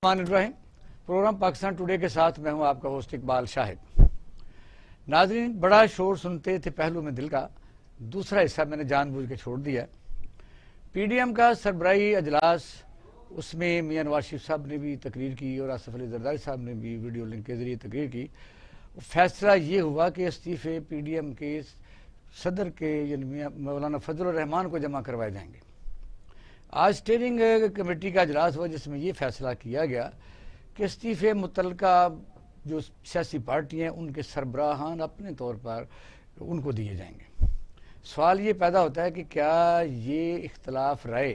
الرحمن الرحیم programme Pakistan today کے ساتھ میں ہوں آپ کا ہوسٹ اقبال شاہد۔ ناظرین، بڑا شور سنتے تھے پہلو میں دل کا، دوسرا حصہ میں نے جان بوجھ کے چھوڑ دیا۔ پی ڈی ایم کا سربراہی اجلاس، اس میں میاں نواز شریف صاحب نے بھی تقریر کی اور آصف علی زرداری صاحب نے بھی ویڈیو لنک کے ذریعے تقریر کی۔ فیصلہ یہ ہوا کہ استعفے پی ڈی ایم کے صدر کے یعنی مولانا فضل الرحمان کو جمع کروائے جائیں گے۔ آج اسٹیئرنگ کمیٹی کا اجلاس ہوا جس میں یہ فیصلہ کیا گیا کہ استعفے متعلقہ جو سیاسی پارٹی ہیں ان کے سربراہان اپنے طور پر ان کو دیے جائیں گے۔ سوال یہ پیدا ہوتا ہے کہ کیا یہ اختلاف رائے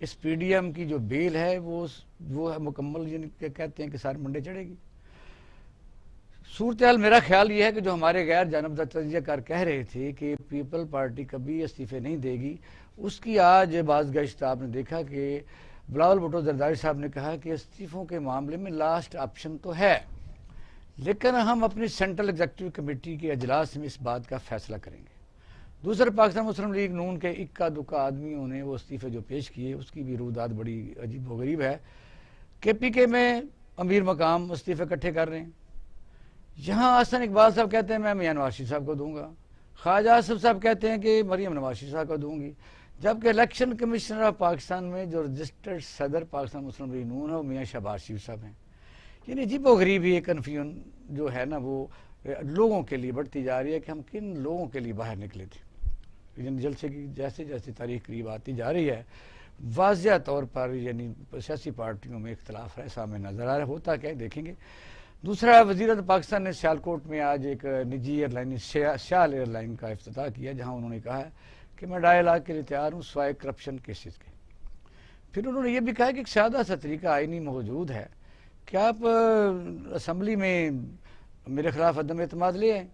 اس پی ڈی ایم کی جو بیل ہے وہ مکمل یعنی کہتے ہیں کہ سارے منڈے چڑھے گی؟ صورتحال میرا خیال یہ ہے کہ جو ہمارے غیر جانبدار تجزیہ کار کہہ رہے تھے کہ پیپل پارٹی کبھی استعفے نہیں دے گی، اس کی آج باز گشت آپ نے دیکھا کہ بلاول بھٹو زرداری صاحب نے کہا کہ استعفوں کے معاملے میں لاسٹ آپشن تو ہے، لیکن ہم اپنی سینٹرل ایگزیکٹو کمیٹی کے اجلاس میں اس بات کا فیصلہ کریں گے۔ دوسرے پاکستان مسلم لیگ نون کے اکا دکا آدمیوں نے وہ استعفے جو پیش کیے اس کی بھی رویداد بڑی عجیب و غریب ہے۔ کے پی کے میں امیر مقام استعفے اکٹھے کر رہے ہیں، یہاں حسن اقبال صاحب کہتے ہیں میں میاں نواز شریف صاحب کو دوں گا، خواجہ آصف صاحب کہتے ہیں کہ مریم نواز شریف صاحب کو دوں گی، جبکہ الیکشن کمیشنر آف پاکستان میں جو رجسٹرڈ صدر پاکستان مسلم لیگ نون ہے وہ میاں شہباز شریف صاحب ہیں۔ یعنی عجیب و غریب یہ کنفیوژن جو ہے نا وہ لوگوں کے لیے بڑھتی جا رہی ہے کہ ہم کن لوگوں کے لیے باہر نکلے تھے۔ یعنی جلسے کی جیسے جیسے تاریخ قریب آتی جا رہی ہے واضح طور پر یعنی سیاسی پارٹیوں میں اختلاف ہے سامنے نظر آ رہا ہے، ہوتا کیا ہے دیکھیں گے۔ دوسرا، وزیر اعظم پاکستان نے سیالکوٹ میں آج ایک نجی ایئر لائن سیال ایئر لائن کا افتتاح کیا، جہاں انہوں نے کہا ہے کہ میں ڈائیلاگ کے لیے تیار ہوں سوائے کرپشن کیسز کے۔ پھر انہوں نے یہ بھی کہا کہ ایک سادہ سا طریقہ آئینی موجود ہے کہ آپ اسمبلی میں میرے خلاف عدم اعتماد لے آئیں،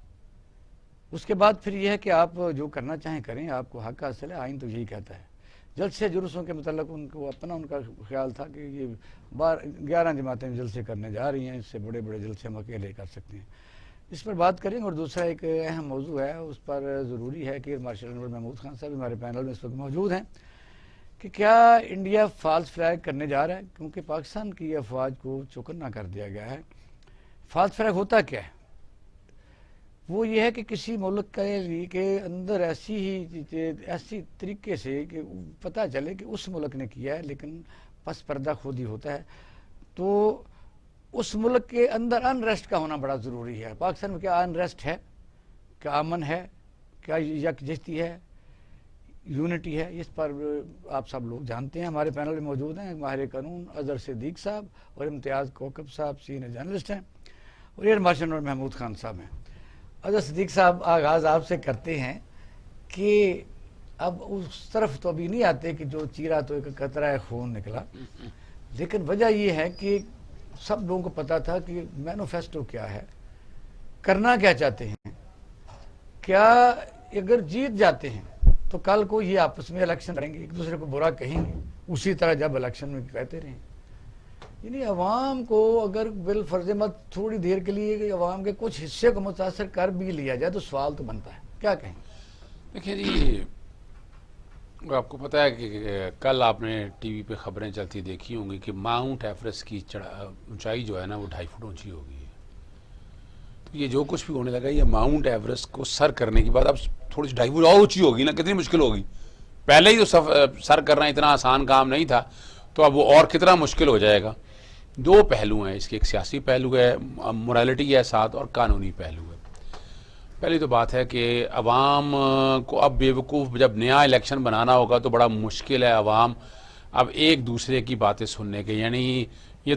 اس کے بعد پھر یہ ہے کہ آپ جو کرنا چاہیں کریں، آپ کو حق حاصل ہے، آئین تو یہی کہتا ہے۔ جلسے جلوسوں کے متعلق ان کو اپنا ان کا خیال تھا کہ یہ 11 جماعتیں جلسے کرنے جا رہی ہیں، اس سے بڑے بڑے جلسے ہم اکیلے کر سکتے ہیں، اس پر بات کریں۔ اور دوسرا ایک اہم موضوع ہے، اس پر ضروری ہے کہ مارشل انور محمود خان صاحب ہمارے پینل میں اس وقت موجود ہیں کہ کیا انڈیا فالس فلیگ کرنے جا رہا ہے، کیونکہ پاکستان کی افواج کو چوکنا کر دیا گیا ہے۔ فالس فلیگ ہوتا کیا ہے؟ وہ یہ ہے کہ کسی ملک کے اندر ایسی طریقے سے کہ پتہ چلے کہ اس ملک نے کیا ہے لیکن پس پردہ خود ہی ہوتا ہے، تو اس ملک کے اندر انریسٹ کا ہونا بڑا ضروری ہے۔ پاکستان میں کیا انریسٹ ہے، کیا امن ہے، کیا یکجہتی ہے، یونٹی ہے؟ اس پر آپ سب لوگ جانتے ہیں۔ ہمارے پینل میں موجود ہیں ماہر قانون اظہر صدیق صاحب اور امتیاز کوکب صاحب سینئر جرنلسٹ ہیں، اور ایئر مارشل اور محمود خان صاحب ہیں۔ اظہر صدیق صاحب، آغاز آپ سے کرتے ہیں کہ اب اس طرف تو ابھی نہیں آتے کہ جو چیرا تو ایک قطرہ خون نکلا، لیکن وجہ یہ ہے کہ سب لوگوں کو پتا تھا کہ مینیفیسٹو کیا ہے، کرنا کیا چاہتے ہیں، کیا اگر جیت جاتے ہیں تو کل کو یہ آپس میں الیکشن کریں گے، ایک دوسرے کو برا کہیں گے اسی طرح جب الیکشن میں کہتے رہیں۔ یعنی عوام کو اگر بالفرض مت تھوڑی دیر کے لیے عوام کے کچھ حصے کو متاثر کر بھی لیا جائے تو سوال تو بنتا ہے، کیا کہیں؟ دیکھیں جی، آپ کو پتہ ہے کہ کل آپ نے ٹی وی پہ خبریں چلتی دیکھی ہوں گی کہ ماؤنٹ ایوریسٹ کی اونچائی جو ہے نا وہ 2.5 فٹ اونچی ہو گئی ہے۔ تو یہ جو کچھ بھی ہونے لگا یہ ماؤنٹ ایوریسٹ کو سر کرنے کی بات اب تھوڑی سی 2.5 فٹ اور اونچی ہوگی نا، کتنی مشکل ہوگی؟ پہلے ہی تو سر کرنا اتنا آسان کام نہیں تھا، تو اب وہ اور کتنا مشکل ہو جائے گا۔ دو پہلو ہیں اس کے، ایک سیاسی پہلو ہے، مورالٹی ہے ساتھ، اور قانونی پہلو ہے۔ پہلی تو بات ہے کہ عوام کو اب بیوقوف جب نیا الیکشن بنانا ہوگا تو بڑا مشکل ہے عوام اب ایک دوسرے کی باتیں سننے کے، یعنی یہ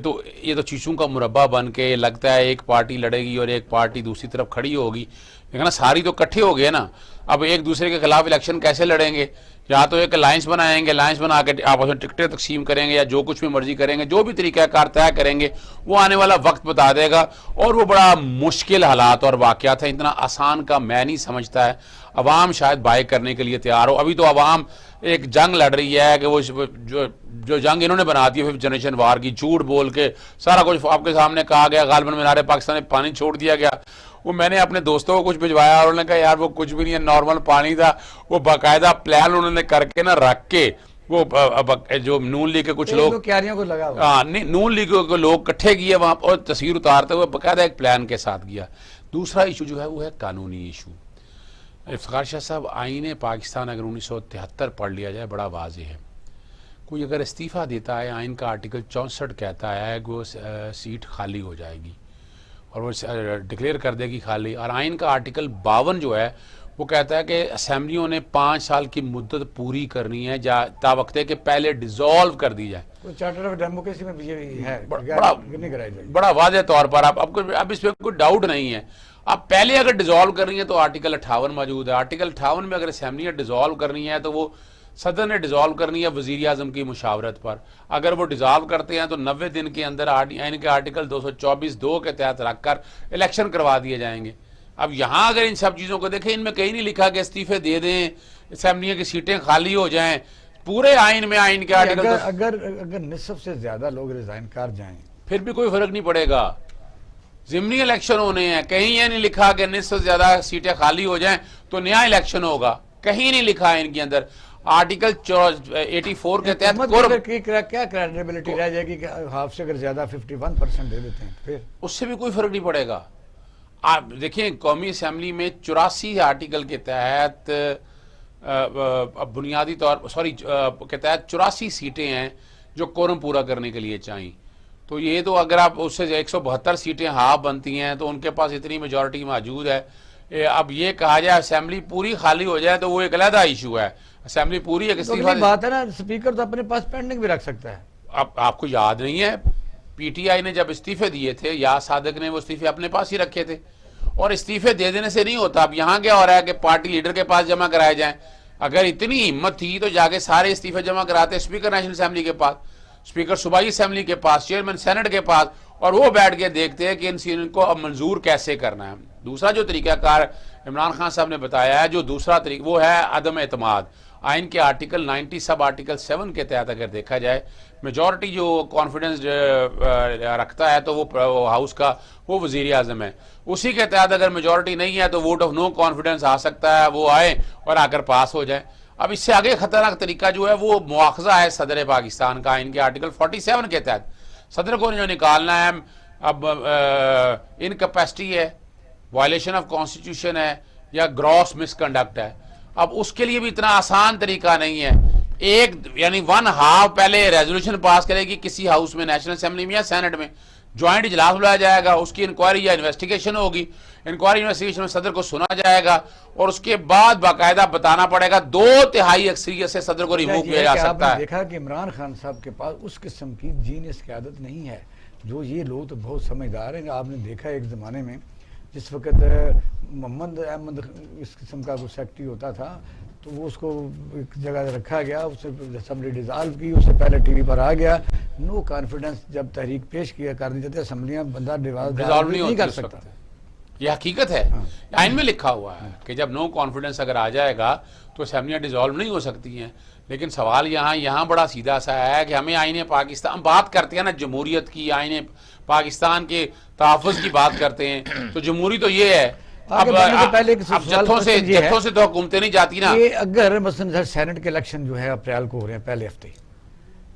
تو چیچوں کا مربع بن کے لگتا ہے ایک پارٹی لڑے گی اور ایک پارٹی دوسری طرف کھڑی ہوگی، لیکن ساری تو کٹھے ہو گئے نا۔ اب ایک دوسرے کے خلاف الیکشن کیسے لڑیں گے؟ یا تو ایک الائنس بنائیں گے، الائنس بنا کے آپس میں ٹکٹیں تقسیم کریں گے، یا جو کچھ بھی مرضی کریں گے، جو بھی طریقہ کار طے کریں گے وہ آنے والا وقت بتا دے گا، اور وہ بڑا مشکل حالات اور واقعات ہیں، اتنا آسان کا میں نہیں سمجھتا ہے۔ عوام شاید بائے کرنے کے لیے تیار ہو، ابھی تو عوام ایک جنگ لڑ رہی ہے کہ وہ جو جنگ انہوں نے بنا دی ہے جنریشن وار کی، جھوٹ بول کے سارا کچھ آپ کے سامنے کہا گیا، غالباً مینار پاکستان میں پانی چھوڑ دیا گیا۔ وہ میں نے اپنے دوستوں کو کچھ بھجوایا اور انہوں نے کہا یار وہ کچھ بھی نہیں ہے، نارمل پانی تھا، وہ باقاعدہ پلان انہوں نے کر کے نا رکھ کے وہ اب جو نون لیگ کے کچھ ایک لوگ دو کیاریوں کو لگا ہوا ہاں نہیں نون لیگ کے لوگ اکٹھے کیے وہاں اور تصویر اتارتے ہوئے باقاعدہ ایک پلان کے ساتھ کیا. دوسرا ایشو جو ہے وہ ہے قانونی ایشو. افتخار شاہ صاحب آئین پاکستان اگر 1973 پڑھ لیا جائے بڑا واضح ہے. کوئی اگر استعفیٰ دیتا ہے آئین کا آرٹیکل 64 کہتا ہے کہ وہ سیٹ خالی ہو جائے گی اور وہ ڈکلیئر کر دے گی خالی. اور آئین کا آرٹیکل 52 جو ہے وہ کہتا ہے کہ اسمبلیوں نے 5 سال کی مدت پوری کرنی ہے تا وقتے کہ پہلے ڈیزالو کر دی جائے. کوئی چارٹر آف ڈیموکریسی میں بھی یہ ہے نہیں کرائی جائے. بڑا واضح طور پر اب اس پہ کوئی ڈاؤٹ نہیں ہے. اب پہلے اگر ڈیزالو کرنی ہے تو آرٹیکل 58 موجود ہے. آرٹیکل 58 میں اگر اسمبلیاں ڈیزالو کرنی ہے تو وہ صدر نے ڈیزالو کرنی ہے وزیر اعظم کی مشاورت پر. اگر وہ ڈیزالو کرتے ہیں تو 90 دن کے اندر آئین کے آرٹیکل 224(2) کے تحت رکھ کر الیکشن کروا دیے جائیں گے. اب یہاں اگر ان سب چیزوں کو دیکھیں ان میں کہیں نہیں لکھا کہ استعفے دے دیں اسمبلیوں کی سیٹیں خالی ہو جائیں. پورے آئین میں آئین کے آرٹیکل اگر نصف سے زیادہ لوگ ریزائن کر جائیں پھر بھی کوئی فرق نہیں پڑے گا. ضمنی الیکشن ہونے ہیں. کہیں یہ نہیں لکھا کہ نصف سے زیادہ سیٹیں خالی ہو جائیں تو نیا الیکشن ہوگا. کہیں نہیں لکھا ہے ان کے اندر. آرٹیکل 84 کے تحت کیا کریڈیبلٹی رہ جائے گی کہ ہاف سے اگر زیادہ 51% دے دیتے ہیں پھر اس سے بھی کوئی فرق نہیں پڑے گا. آپ دیکھیں قومی اسمبلی میں 84 آرٹیکل کے تحت بنیادی طور کے تحت 84 سیٹیں ہیں جو کورم پورا کرنے کے لیے چاہیے. تو یہ تو اگر آپ اس سے 172 سیٹیں ہاف بنتی ہیں تو ان کے پاس اتنی میجورٹی موجود ہے. اب یہ کہا جائے اسمبلی پوری خالی ہو جائے تو وہ ایک علیحدہ ایشو ہے. اسمبلی پوری ایک استعفیٰ بات ہے نا. اسپیکر تو اپنے پاس پینڈنگ بھی رکھ سکتا ہے. آپ کو یاد نہیں ہے پی ٹی آئی نے جب استعفے دیے تھے یا صادق نے وہ استعفے اپنے پاس ہی رکھے تھے. اور استعفے دے دینے سے نہیں ہوتا. اب یہاں کیا ہو رہا ہے کہ پارٹی لیڈر کے پاس جمع کرائے جائیں. اگر اتنی ہمت تھی تو جا کے سارے استعفے جمع کراتے اسپیکر نیشنل اسمبلی کے پاس, اسپیکر صوبائی اسمبلی کے پاس, چیئرمین سینٹ کے پاس, اور وہ بیٹھ کے دیکھتے ہیں کہ ان کو اب منظور کیسے کرنا ہے. دوسرا جو طریقہ کار عمران خان صاحب نے بتایا ہے جو دوسرا طریقہ وہ ہے عدم اعتماد. آئین کے آرٹیکل 90 سب آرٹیکل 7 کے تحت اگر دیکھا جائے میجورٹی جو کانفیڈنس رکھتا ہے تو وہ ہاؤس کا وہ وزیر اعظم ہے. اسی کے تحت اگر میجورٹی نہیں ہے تو ووٹ آف نو کانفیڈنس آ سکتا ہے, وہ آئے اور آ کر پاس ہو جائے. اب اس سے آگے خطرناک طریقہ جو ہے وہ مواخذہ ہے صدر پاکستان کا. آئین کے آرٹیکل 47 کے تحت صدر کو جو نکالنا ہے اب انکیپیسٹی ہے, وائلیشن آف کانسٹیٹیوشن ہے یا گراس مس کنڈکٹ ہے. اب اس کے لیے بھی اتنا آسان طریقہ نہیں ہے. ایک یعنی 1/2 پہلے ریزولوشن پاس کرے گی کسی ہاؤس میں, نیشنل اسمبلی میں یا سینٹ میں, جوائنٹ اجلاس بلایا جائے گا, اس کی انکوائری یا انویسٹیگیشن ہوگی, انکوائری انویسٹیگیشن میں صدر کو سنا جائے گا اور اس کے بعد باقاعدہ بتانا پڑے گا 2/3 اکثریت سے صدر کو ریموو کیا جا سکتا ہے. آپ نے دیکھا کہ عمران خان صاحب کے پاس اس قسم کی جینیس قیادت نہیں ہے. جو یہ لوگ تو بہت سمجھدار ہیں. آپ نے دیکھا ایک زمانے میں جس وقت محمد احمد اس قسم کا کوئی سیکٹری ہوتا تھا تو وہ اس کو ایک جگہ رکھا گیا, اسے اسمبلی ڈیزالو کی, اس سے پہلے ٹی وی پر آ گیا. نو کانفیڈنس جب تحریک پیش کیا کرنی چاہتے اسمبلیاں بندہ ڈیزالو نہیں کر سکتا. یہ حقیقت ہے, آئین میں لکھا ہوا ہے کہ جب نو کانفیڈنس اگر آ جائے گا تو اسمبلیاں ڈیزالو نہیں ہو سکتی ہیں. لیکن سوال یہاں بڑا سیدھا سا ہے کہ ہمیں آئین پاکستان بات کرتے ہیں نا جمہوریت کی, آئین پاکستان کے تحفظ کی بات کرتے ہیں تو جمہوری تو یہ ہے. اب جتھوں سے تو حکومتیں نہیں جاتی نا. اگر مثلا سینٹ کے الیکشن جو ہے اپریل کو ہو رہے ہیں, پہلے ہفتے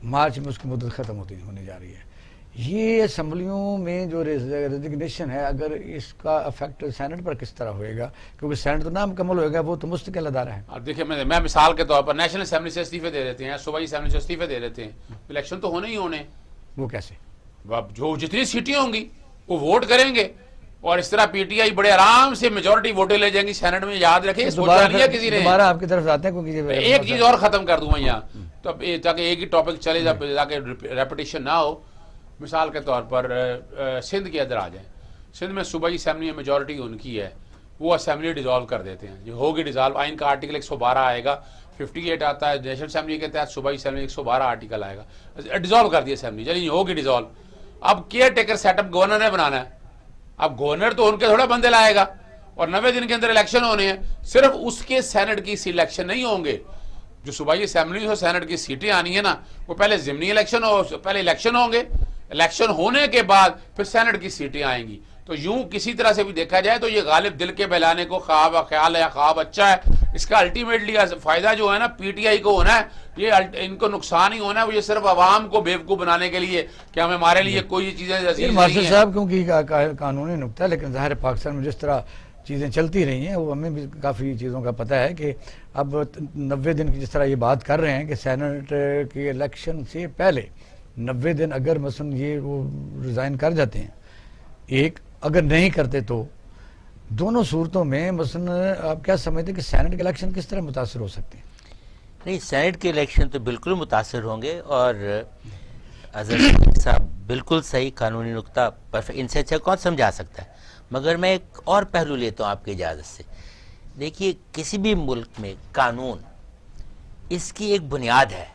مارچ میں اس کی مدت ختم ہونے جا رہی ہے. یہ اسمبلیوں میں جو ریزگنیشن ہے اگر اس کا افیکٹ سینٹ پر کس طرح ہوئے گا, کیونکہ سینٹ تو نامکمل ہوئے گا, وہ تو مستقل ادارہ ہے. اب دیکھیں میں مثال کے طور پر نیشنل اسمبلی سے استعفے دے دیتے ہیں, صوبائی اسمبلی سے استعفے دے دیتے ہیں, الیکشن تو ہونے ہی ہونے. وہ کیسے؟ جو جتنی سیٹیں ہوں گی وہ ووٹ کریں گے اور اس طرح پی ٹی آئی بڑے آرام سے میجورٹی ووٹیں لے جائیں گی سینٹ میں. یاد رکھیں سوچا نہیں ہے کسی نے. دوبارہ آپ کی طرف آتے ہیں کیونکہ ایک چیز اور ختم کر دوں میں یہاں تو تاکہ ایک ہی ٹاپک چلے تاکہ ریپیٹیشن نہ ہو. مثال کے طور پر سندھ کے اندر آ جائیں. سندھ میں صوبائی اسمبلی میں میجورٹی ان کی ہے, وہ اسمبلی ڈیزالو کر دیتے ہیں. یہ ہوگی ڈیزالو, آئین کا آرٹیکل 112 آئے گا, 58 آتا ہے نیشنل اسمبلی کے تحت, صوبائی اسمبلی 112 آرٹیکل آئے گا, ڈیزالو کر دی اسمبلی. چلیے ہوگی ڈیزالو. اب caretaker set up governor نے بنانا ہے. اب گورنر تو ان کے تھوڑا بندے لائے گا اور 90 دن کے اندر الیکشن ہونے ہیں. صرف اس کے سینٹ کی سلیکشن نہیں ہوں گے, جو صوبائی اسمبلی اور سینٹ کی سیٹیں آنی ہیں نا وہ پہلے ضمنی الیکشن پہلے الیکشن ہوں گے, الیکشن ہونے کے بعد پھر سینٹ کی سیٹیں آئیں گی. تو یوں کسی طرح سے بھی دیکھا جائے تو یہ غالب دل کے بہلانے کو خیال ہے, خواب اچھا ہے, اس کا الٹیمیٹلی فائدہ جو ہے نا پی ٹی آئی کو ہونا ہے, یہ ان کو نقصان ہی ہونا ہے, یہ صرف عوام کو بیوقوف بنانے کے لیے کہ ہمارے لیے کوئی چیزیں عزیز مارشل نہیں ہیں. صاحب کیونکہ قانونی نکتہ ہے, لیکن ظاہر پاکستان میں جس طرح چیزیں چلتی رہی ہیں وہ ہمیں بھی کافی چیزوں کا پتہ ہے کہ اب 90 دن کی جس طرح یہ بات کر رہے ہیں کہ سینٹ کے الیکشن سے پہلے 90 دن اگر مثلا یہ وہ ریزائن کر جاتے ہیں, ایک اگر نہیں کرتے تو دونوں صورتوں میں مثلا آپ کیا سمجھتے ہیں کہ سینٹ کے الیکشن کس طرح متاثر ہو سکتے ہیں؟ نہیں, سینٹ کے الیکشن تو بالکل متاثر ہوں گے, اور اظہر صاحب بالکل صحیح قانونی نقطہ پرفیکٹ, ان سے اچھا کون سمجھا سکتا ہے. مگر میں ایک اور پہلو لیتا ہوں آپ کی اجازت سے. دیکھیے, کسی بھی ملک میں قانون اس کی ایک بنیاد ہے.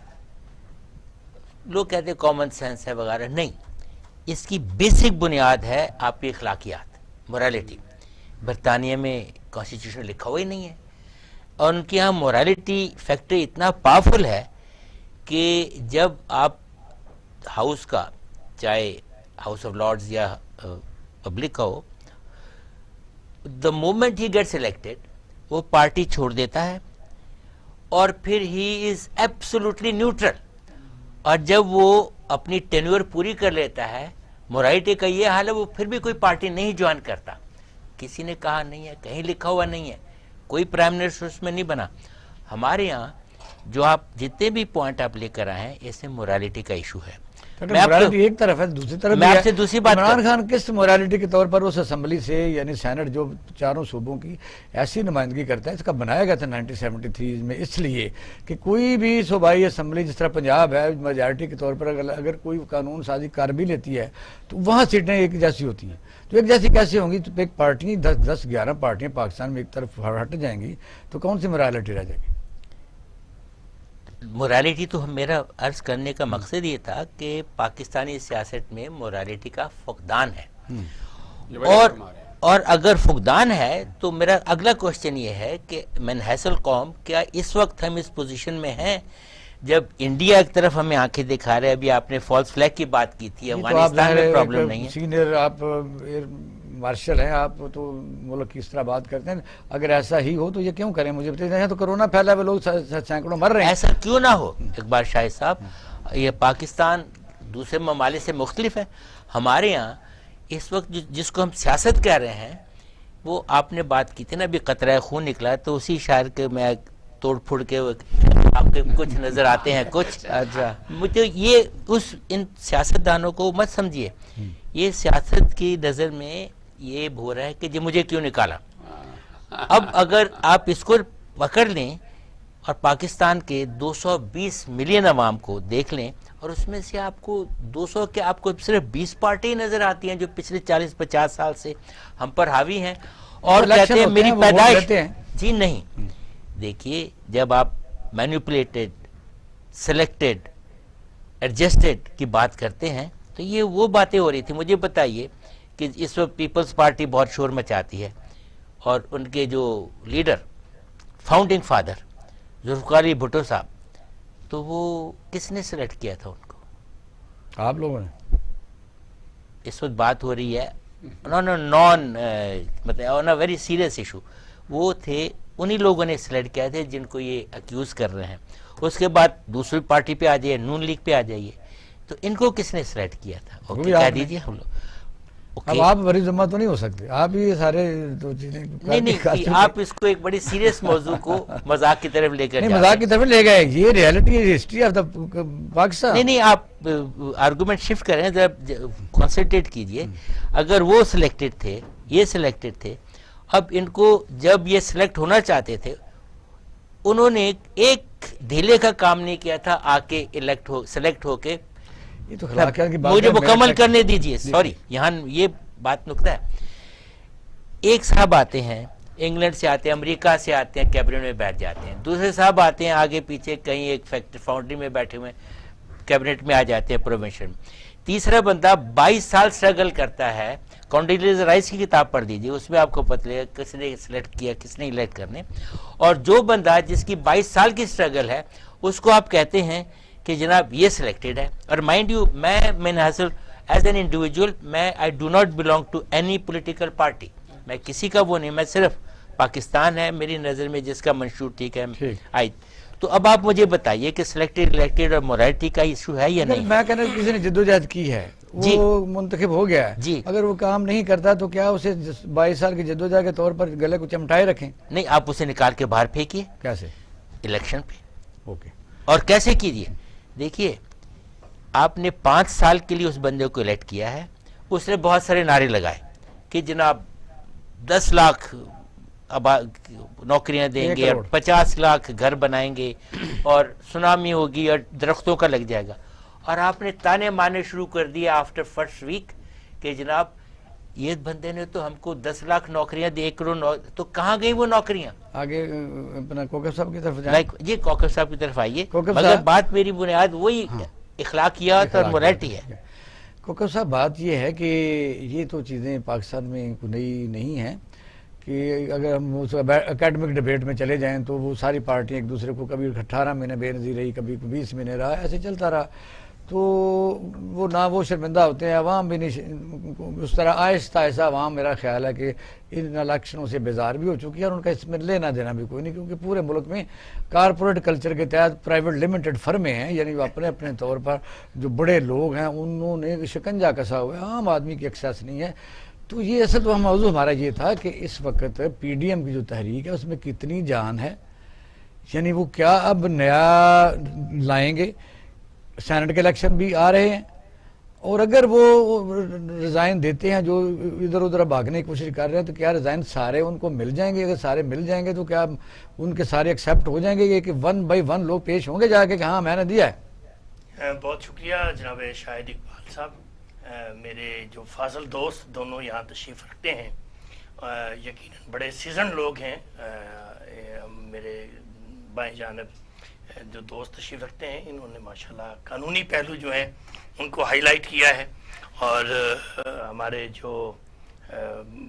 لوگ کہتے ہیں کامن سینس ہے وغیرہ, نہیں, اس کی بیسک بنیاد ہے آپ کی اخلاقیات, مورالٹی. برطانیہ میں کانسٹیٹیوشن لکھا ہوا ہی نہیں ہے, اور ان کے یہاں مورالٹی فیکٹر اتنا پاورفل ہے کہ جب آپ ہاؤس کا, چاہے ہاؤس آف لارڈز یا پبلک کا ہو, the moment he gets elected وہ پارٹی چھوڑ دیتا ہے, اور پھر ہی از ایبسولوٹلی نیوٹرل. اور جب وہ اپنی ٹینیور پوری کر لیتا ہے, مورالٹی کا یہ حال ہے, وہ پھر بھی کوئی پارٹی نہیں جوائن کرتا. کسی نے کہا نہیں ہے, کہیں لکھا ہوا نہیں ہے, کوئی پرائم منسٹر اس میں نہیں بنا. ہمارے یہاں جو آپ جتنے بھی پوائنٹ آپ لے کر آئے ہیں, اس میں مورالٹی کا ایشو ہے. مورالٹی ایک طرف ہے, دوسری طرف میں آپ سے دوسری بات عمران خان کس مورالٹی کے طور پر اس اسمبلی سے, یعنی سینٹ جو چاروں صوبوں کی ایسی نمائندگی کرتا ہے, اس کا بنایا گیا تھا 1973 میں اس لیے کہ کوئی بھی صوبائی اسمبلی جس طرح پنجاب ہے میجارٹی کے طور پر اگر کوئی قانون سازی کر بھی لیتی ہے تو وہاں سیٹیں ایک جیسی ہوتی ہیں. تو ایک جیسی کیسے ہوں گی؟ تو ایک پارٹی 10-11 پارٹیاں پاکستان میں ایک طرف ہٹ جائیں گی تو کون سی مورالٹی رہ جائے گی؟ مورالٹی تو میرا عرض کرنے کا مقصد یہ تھا کہ پاکستانی سیاست میں مورالٹی کا فقدان ہے, اور اگر فقدان ہے تو میرا اگلا کوشچن یہ ہے کہ من حیث القوم کیا اس وقت ہم اس پوزیشن میں ہیں جب انڈیا ایک طرف ہمیں آنکھیں دکھا رہے ہیں. ابھی آپ نے فالس فلیگ کی بات کی تھی, افغانستان میں پرابلم نہیں ہے. سینئر آپ مارشل ہیں, آپ تو ملک کی اس طرح بات کرتے ہیں, اگر ایسا ہی ہو تو یہ کیوں کریں؟ مجھے بتائیے, تو کرونا پھیلا ہوئے لوگ سینکڑوں مر رہے ہیں. ایسا کیوں نہ ہو اقبال شاہد صاحب, یہ پاکستان دوسرے ممالک سے مختلف ہے. ہمارے یہاں اس وقت جس کو ہم سیاست کہہ رہے ہیں, وہ آپ نے بات کی تھی نا, ابھی قطرہ خون نکلا, تو اسی شاعر کے میں توڑ پھوڑ کے آپ کے کچھ نظر آتے ہیں کچھ. اچھا, مجھے یہ ان سیاستدانوں کو مت سمجھیے, یہ سیاست کی نظر میں یہ بو رہا ہے کہ مجھے کیوں نکالا. اب اگر آپ اس کو پکڑ لیں اور پاکستان کے 220 ملین عوام کو دیکھ لیں, اور اس میں سے آپ کو 200 کے آپ کو صرف 20 پارٹی نظر آتی ہیں جو پچھلے 40-50 سال سے ہم پر حاوی ہیں, اور کہتے ہیں میری پیدائش. جی نہیں, دیکھیے, جب آپ مینیپولیٹڈ, سلیکٹڈ, ایڈجسٹڈ کی بات کرتے ہیں تو یہ وہ باتیں ہو رہی تھی. مجھے بتائیے کہ اس وقت پیپلز پارٹی بہت شور مچاتی ہے, اور ان کے جو leader, founding father Zulfiqar Ali Bhutto صاحب, تو وہ کس نے سلیکٹ کیا تھا ان کو؟ آپ لوگوں نے. اس وقت بات ہو رہی ہے مطلب آن اے ویری سیریس ایشو. وہ تھے, انہی لوگوں نے سلیکٹ کیا تھے جن کو یہ اکیوز کر رہے ہیں. اس کے بعد دوسری پارٹی پہ آ جائیے, نون لیگ پہ آ جائیے, تو ان کو کس نے سلیکٹ کیا تھا؟ اوکے, کہہ دیجیے ہم لوگ. اب آپ بری ذمہ تو نہیں ہو سکتے, آپ یہ سارے تو چیزیں نہیں, آپ اس کو ایک بڑی سیریس موضوع کو مذاق کی طرف لے کر جاتے ہیں. مذاق کی طرف لے گئے, یہ ریئلٹی ہے, ہسٹری آف دا پاکستان. نہیں, آپ آرگومنٹ شفٹ کریں, ذرا کانسنٹریٹ کیجئے. اگر وہ سلیکٹڈ تھے, یہ سلیکٹڈ تھے, اب ان کو جب یہ سلیکٹ ہونا چاہتے تھے, انہوں نے ایک ڈھیلے کا کام نہیں کیا تھا آ کے سلیکٹ ہو کے. مجھے مکمل کرنے دیجئے, سوری, یہاں یہ بات نکتہ ہے. ایک صاحب آتے ہیں انگلینڈ سے, آتے ہیں امریکہ سے, آتے ہیں کیبنٹ میں بیٹھ جاتے ہیں. دوسرے صاحب آتے ہیں آگے پیچھے کہیں ایک فاؤنڈری میں بیٹھے ہوئے کیبنٹ میں آ جاتے ہیں پروموشن. تیسرا بندہ 22 سال سٹرگل کرتا ہے. کانڈیلیزا رائس کی کتاب پڑھ دیجیے, اس میں آپ کو پتہ لگے کس نے سلیکٹ کیا, کس نے الیکٹ کرنے. اور جو بندہ جس کی 22 سال کی سٹرگل ہے, اس کو آپ کہتے ہیں کہ جناب یہ سلیکٹڈ ہے. اور مائنڈ یو, میں حاصل ایز این انڈیویجول, میں I do not belong to any political party, میں کسی کا وہ نہیں, میں صرف پاکستان ہے میری نظر میں جس کا منشور ٹھیک ہے ٹھیک۔ آئی. تو اب آپ مجھے بتائیے کہ سلیکٹڈ الیکٹڈ اور موریلٹی کا ایشو ہے یا اگر نہیں؟ میں کہنا کسی نے جدوجہد کی ہے جی۔ وہ منتخب ہو گیا ہے، جی۔ اگر وہ کام نہیں کرتا تو کیا اسے 22 سال کی جدوجہد کے طور پر گلے کو چمٹائے رکھیں؟ نہیں، آپ اسے نکال کے باہر پھینکیے کیسے؟ الیکشن پہ. اوکے، اور کیسے کیجیے؟ دیکھیے، آپ نے 5 سال کے لیے اس بندے کو الیکٹ کیا ہے، اس نے بہت سارے نعرے لگائے کہ جناب 10 لاکھ نوکریاں دیں گے اور 50 لاکھ گھر بنائیں گے اور سونامی ہوگی اور درختوں کا لگ جائے گا. اور آپ نے تانے مارنے شروع کر دیا آفٹر فرسٹ ویک کہ جناب یہ بندے نے تو ہم کو 10 لاکھ نوکریاں دی، 1 کروڑ تو کہاں گئی وہ نوکریاں؟ آگے اپنا کوکب صاحب کی طرف جائیں. جی کوکب صاحب کی طرف آئیے. کوکب مگر صاحب، بات میری بنیاد وہی اخلاقیات اور موریلٹی ہے. کوکب صاحب بات یہ ہے کہ یہ تو چیزیں پاکستان میں نئی نہیں ہیں کہ اگر ہم اکیڈمک ڈیبیٹ میں چلے جائیں تو وہ ساری پارٹیاں ایک دوسرے کو کبھی 18 مہینے بے نظیر رہی، کبھی 20 مہینے رہا، ایسے چلتا رہا. تو وہ نہ وہ شرمندہ ہوتے ہیں، عوام بھی نہیں اس طرح. آہستہ آہستہ عوام میرا خیال ہے کہ ان الیکشنوں سے بیزار بھی ہو چکی ہے اور ان کا اس میں لینا دینا بھی کوئی نہیں، کیونکہ پورے ملک میں کارپوریٹ کلچر کے تحت پرائیویٹ لمیٹڈ فرمیں ہیں، یعنی وہ اپنے اپنے طور پر جو بڑے لوگ ہیں انہوں نے شکنجہ کسا ہوا ہے، عام آدمی کی ایکسیس نہیں ہے. تو یہ اصل تو موضوع ہمارا یہ تھا کہ اس وقت پی ڈی ایم کی جو تحریک ہے اس میں کتنی جان ہے، یعنی وہ کیا اب نیا لائیں گے. سینٹ کے الیکشن بھی آ رہے ہیں اور اگر وہ ریزائن دیتے ہیں جو ادھر ادھر بھاگنے کی کوشش کر رہے ہیں تو کیا ریزائن سارے ان کو مل جائیں گے؟ اگر سارے مل جائیں گے تو کیا ان کے سارے ایکسیپٹ ہو جائیں گے یہ کہ 1 بائی 1 لوگ پیش ہوں گے جا کے کہ ہاں میں نے دیا ہے؟ بہت شکریہ جناب شاہد اقبال صاحب. میرے جو فاضل دوست دونوں یہاں تشریف رکھتے ہیں، یقیناً بڑے سیزن لوگ ہیں. میرے بائیں جانب جو دوست تشریف رکھتے ہیں انہوں نے ماشاءاللہ قانونی پہلو جو ہیں ان کو ہائی لائٹ کیا ہے، اور ہمارے جو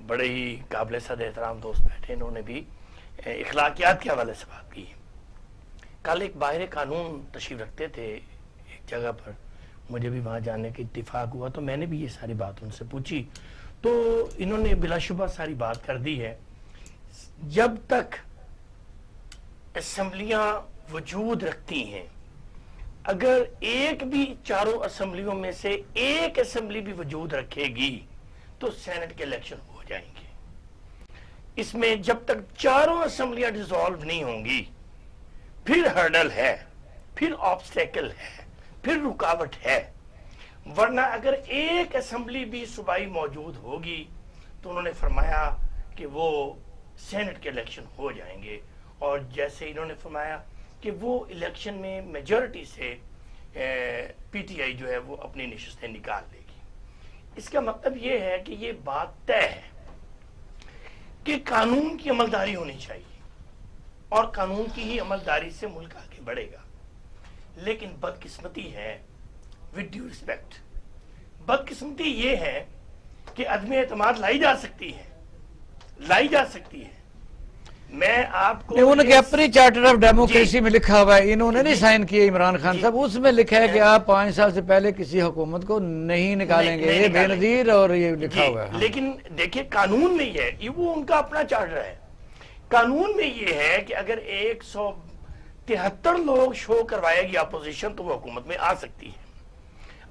بڑے ہی قابل صد احترام دوست بیٹھے انہوں نے بھی اخلاقیات کے حوالے سے بات کی. کل ایک باہر قانون تشریف رکھتے تھے ایک جگہ پر، مجھے بھی وہاں جانے کا اتفاق ہوا تو میں نے بھی یہ ساری بات ان سے پوچھی تو انہوں نے بلا شبہ ساری بات کر دی ہے. جب تک اسمبلیاں وجود رکھتی ہیں، اگر ایک بھی چاروں اسمبلیوں میں سے ایک اسمبلی بھی وجود رکھے گی تو سینٹ کے الیکشن ہو جائیں گے. اس میں جب تک چاروں اسمبلیاں ڈیزالو نہیں ہوں گی پھر ہرڈل ہے، پھر آبسٹیکل ہے، پھر رکاوٹ ہے. ورنہ اگر ایک اسمبلی بھی صوبائی موجود ہوگی تو انہوں نے فرمایا کہ وہ سینٹ کے الیکشن ہو جائیں گے. اور جیسے انہوں نے فرمایا کہ وہ الیکشن میں میجورٹی سے پی ٹی آئی جو ہے وہ اپنی نشستیں نکال لے گی. اس کا مطلب یہ ہے کہ یہ بات طے ہے کہ قانون کی عملداری ہونی چاہیے اور قانون کی ہی عملداری سے ملک آگے بڑھے گا. لیکن بدقسمتی ہے، with due respect، بدقسمتی یہ ہے کہ عدم اعتماد لائی جا سکتی ہے. میں آپ کو انہوں نے اپنی چارٹر آف ڈیموکریسی میں لکھا ہوا ہے، انہوں نے نہیں سائن کیا عمران خان صاحب، اس میں لکھا ہے کہ آپ 5 سال سے پہلے کسی حکومت کو نہیں نکالیں گے، یہ بے نظیر اور یہ لکھا ہوا ہے. لیکن دیکھیں قانون میں یہ ہے، وہ ان کا اپنا چارٹر ہے. قانون میں یہ ہے کہ اگر 173 لوگ شو کروائے گی اپوزیشن تو وہ حکومت میں آ سکتی ہے.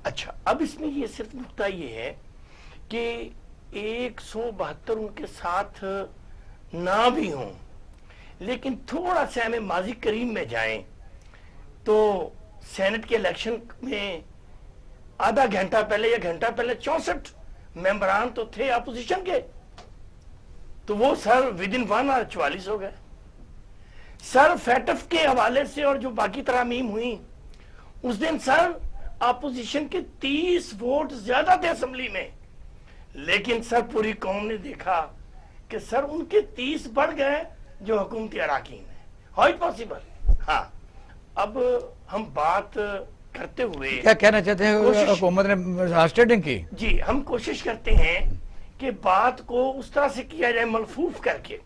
اچھا، اب اس میں یہ صرف نقطہ یہ ہے کہ 172 ان کے ساتھ نہ بھی ہوں، لیکن تھوڑا سا ہمیں ماضی کریم میں جائیں تو سینٹ کے الیکشن میں آدھا گھنٹہ پہلے یا گھنٹہ پہلے 64 ممبران تو تھے اپوزیشن کے، تو وہ سر ودن 1 آور 44 ہو گئے. سر فیٹف کے حوالے سے اور جو باقی ترامیم ہوئی اس دن سر اپوزیشن کے 30 ووٹ زیادہ تھے اسمبلی میں، لیکن سر پوری قوم نے دیکھا کہ سر ان کے 30 بڑھ گئے جو حکومتی اراکین ہیں. How it possible? ہاں، اب ہم بات کرتے ہوئے کیا کہنا چاہتے ہیں حکومت نے اسٹیٹنگ کی؟ جی، ہم کوشش کرتے ہیں کہ بات کو اس طرح سے کیا جائے ملفوف کر کے.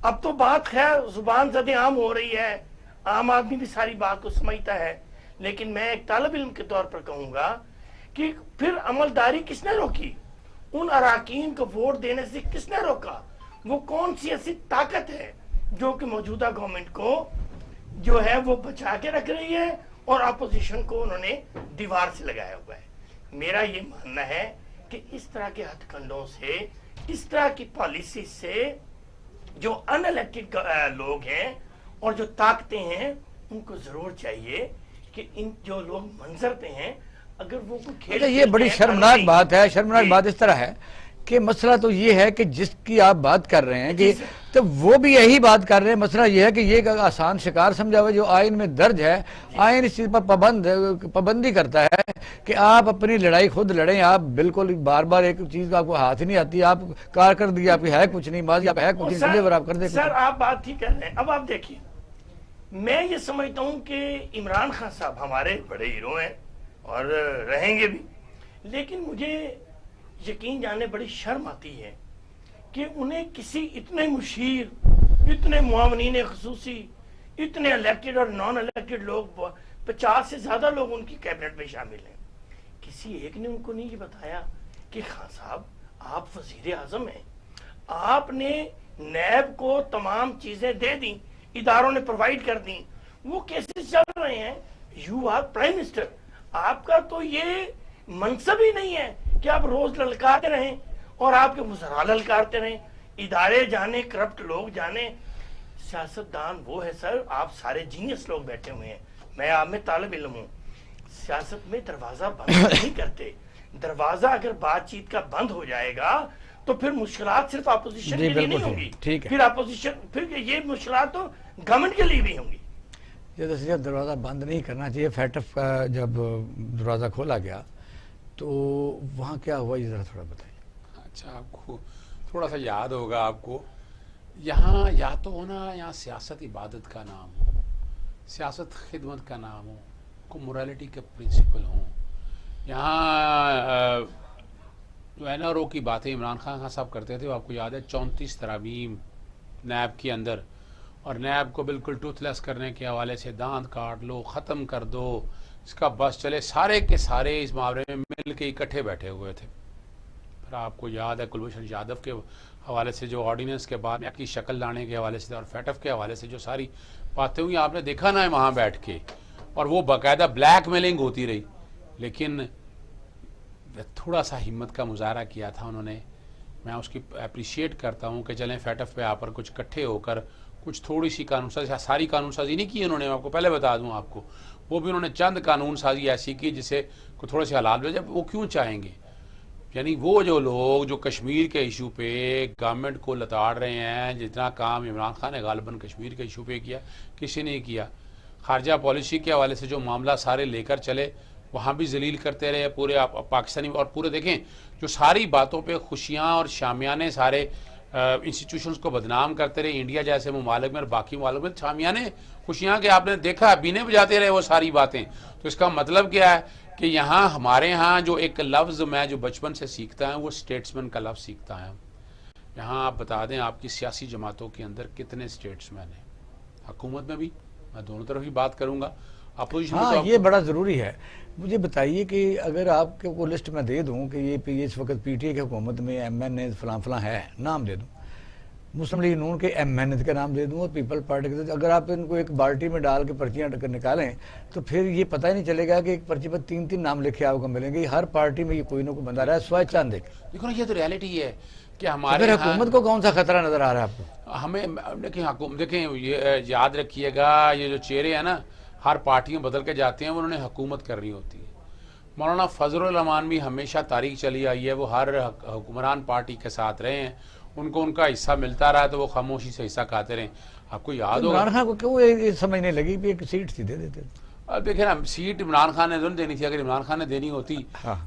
اب تو بات خیر زبان زد عام ہو رہی ہے، عام آدمی بھی ساری بات کو سمجھتا ہے، لیکن میں ایک طالب علم کے طور پر کہوں گا کہ پھر عملداری کس نے روکی؟ ان اراکین کو ووٹ دینے سے کس نے روکا؟ وہ کون سی ایسی طاقت ہے جو کہ موجودہ گورنمنٹ کو جو ہے وہ بچا کے رکھ رہی ہے اور اپوزیشن کو انہوں نے دیوار سے لگایا ہوا ہے. میرا یہ ماننا ہے کہ اس طرح کے ہتھ کنڈوں سے, اس طرح کی پالیسی سے جو ان الیکٹڈ لوگ ہیں اور جو طاقتیں ہیں ان کو ضرور چاہیے کہ ان جو لوگ منظر پہ ہیں اگر وہ کوئی کھیل یہ بڑی شرمناک بات ہے. شرمناک بات اس طرح ہے کہ مسئلہ تو یہ ہے کہ جس کی آپ بات کر رہے ہیں کہ تو وہ بھی یہی بات کر رہے ہیں. مسئلہ یہ ہے کہ یہ ایک آسان شکار سمجھا ہوا جو آئین میں درج ہے. آئین اس چیز پر پابندی کرتا ہے کہ آپ اپنی لڑائی خود لڑیں. آپ بالکل بار بار ایک چیز آپ کو ہاتھ نہیں آتی. آپ کارکردگی آپ کی ہے کچھ نہیں, ماضی آپ ہے کچھ نہیں, ڈلیور آپ کر دیں. سر آپ بات ہی کر رہے ہیں. اب آپ دیکھیے, میں یہ سمجھتا ہوں کہ عمران خان صاحب ہمارے بڑے ہیرو ہیں اور رہیں گے بھی, لیکن مجھے یقین جانے بڑی شرم آتی ہے کہ انہیں کسی اتنے مشیر, اتنے معاونین خصوصی, اتنے الیکٹڈ اور نان الیکٹڈ لوگ, 50 سے زیادہ لوگ ان کی کیبنٹ میں شامل ہیں, کسی ایک نے ان کو نہیں یہ بتایا کہ خان صاحب آپ وزیر اعظم ہیں, آپ نے نیب کو تمام چیزیں دے دیں, اداروں نے پرووائڈ کر دیں, وہ کیسز چل رہے ہیں, یو آر پرائم منسٹر, آپ کا تو یہ منصب ہی نہیں ہے کہ آپ روز للکارتے رہیں اور آپ کے وزراء للکارتے رہیں, ادارے جانے, کرپٹ لوگ جانے. سیاستدان وہ ہے سر, آپ سارے جینیس لوگ بیٹھے ہوئے ہیں, میں آپ میں طالب علم ہوں, سیاست میں دروازہ بند نہیں کرتے. دروازہ اگر بات چیت کا بند ہو جائے گا تو پھر مشکلات صرف اپوزیشن کے لیے نہیں ہوں گی, پھر اپوزیشن, پھر یہ مشکلات تو گورنمنٹ کے لیے بھی ہوں گی. یہ دروازہ بند نہیں کرنا چاہیے. فیٹف کا جب دروازہ کھولا گیا تو وہاں کیا ہوا, یہ ذرا تھوڑا بتائیے. اچھا, آپ کو تھوڑا سا یاد ہوگا, آپ کو یہاں یا تو ہونا, یہاں سیاست عبادت کا نام ہو, سیاست خدمت کا نام ہو, کو مورالٹی کے پرنسپل ہوں. یہاں جو این آر او کی باتیں عمران خان صاحب کرتے تھے, وہ آپ کو یاد ہے 34 ترامیم نیب کے اندر, اور نیب کو بالکل ٹوتھ لیس کرنے کے حوالے سے دانت کاٹ لو, ختم کر دو, اس کا بس چلے, سارے کے سارے اس محاورے میں مل کے اکٹھے بیٹھے ہوئے تھے. پھر آپ کو یاد ہے کلبھوشن یادو کے حوالے سے جو آرڈیننس کے بعد کی شکل لانے کے حوالے سے اور فیٹف کے حوالے سے جو ساری باتیں ہوئی, آپ نے دیکھا نا وہاں بیٹھ کے, اور وہ باقاعدہ بلیک میلنگ ہوتی رہی. لیکن تھوڑا سا ہمت کا مظاہرہ کیا تھا انہوں نے, میں اس کی اپریشیٹ کرتا ہوں کہ چلیں فیٹف پہ آ پر کچھ اکٹھے ہو کر کچھ تھوڑی سی قانون سازی, ساری قانون سازی نہیں کی انہوں نے, آپ کو پہلے بتا دوں آپ کو, وہ بھی انہوں نے چند قانون سازی ایسی کی جسے تھوڑے سے حالات میں, جب وہ کیوں چاہیں گے, یعنی وہ جو لوگ جو کشمیر کے ایشو پہ گورنمنٹ کو لتاڑ رہے ہیں, جتنا کام عمران خان نے غالباً کشمیر کے ایشو پہ کیا, کسی نے کیا. خارجہ پالیسی کے حوالے سے جو معاملہ سارے لے کر چلے, وہاں بھی ذلیل کرتے رہے پورے پاکستانی, اور پورے دیکھیں جو ساری باتوں پہ خوشیاں اور شامیانے سارے انسٹیٹیوشنز کو بدنام کرتے رہے, انڈیا جیسے ممالک میں اور باقی ممالک میں شامیانے خوشیاں کے آپ نے دیکھا بینے بجاتے رہے وہ ساری باتیں. تو اس کا مطلب کیا ہے کہ یہاں ہمارے ہاں جو ایک لفظ میں جو بچپن سے سیکھتا ہوں وہ اسٹیٹسمین کا لفظ سیکھتا ہے. یہاں آپ بتا دیں آپ کی سیاسی جماعتوں کے اندر کتنے اسٹیٹسمین ہیں, حکومت میں بھی, میں دونوں طرف ہی بات کروں گا, اپوزیشن میں. ہاں, یہ بڑا ضروری ہے. مجھے بتائیے کہ اگر آپ کو لسٹ میں دے دوں کہ یہ اس وقت پی ٹی اے کی حکومت میں ایم این اے فلاں فلاں ہے, نام دے دوں, مسلم لیگ نون کے ایم این اے کا نام دے دوں اور پیپل پارٹی کے, اگر آپ ان کو ایک بالٹی میں ڈال کے پرچیاں نکالیں تو پھر یہ پتہ ہی نہیں چلے گا کہ ایک پرچی پر 3 نام لکھے آپ کو ملیں گے. ہر پارٹی میں یہ کوئی نہ کوئی بندہ رہا ہے, سوائے چاند ایک. دیکھو نا, یہ تو ریالٹی ہے کہ ہمارے پھر حکومت کو کون سا خطرہ نظر آ رہا ہے آپ کو؟ ہمیں دیکھیں یہ یاد رکھیے گا, یہ جو چہرے ہیں نا ہر پارٹیوں بدل کے جاتے ہیں, انہوں نے حکومت کرنی ہوتی ہے. مولانا فضل الرحمان بھی ہمیشہ تاریخ چلی آئی ہے, وہ ہر حکمران پارٹی کے ساتھ رہے ہیں, ان کو ان کا حصہ ملتا رہا تو وہ خاموشی سے حصہ کھاتے رہے. آپ کو یاد ہوگا عمران خان کو کیوں یہ سمجھنے لگی کہ ایک سیٹ تھی دے دیتے. اب دیکھیں نا, سیٹ عمران خان نے تو نہیں دینی تھی, اگر عمران خان نے دینی ہوتی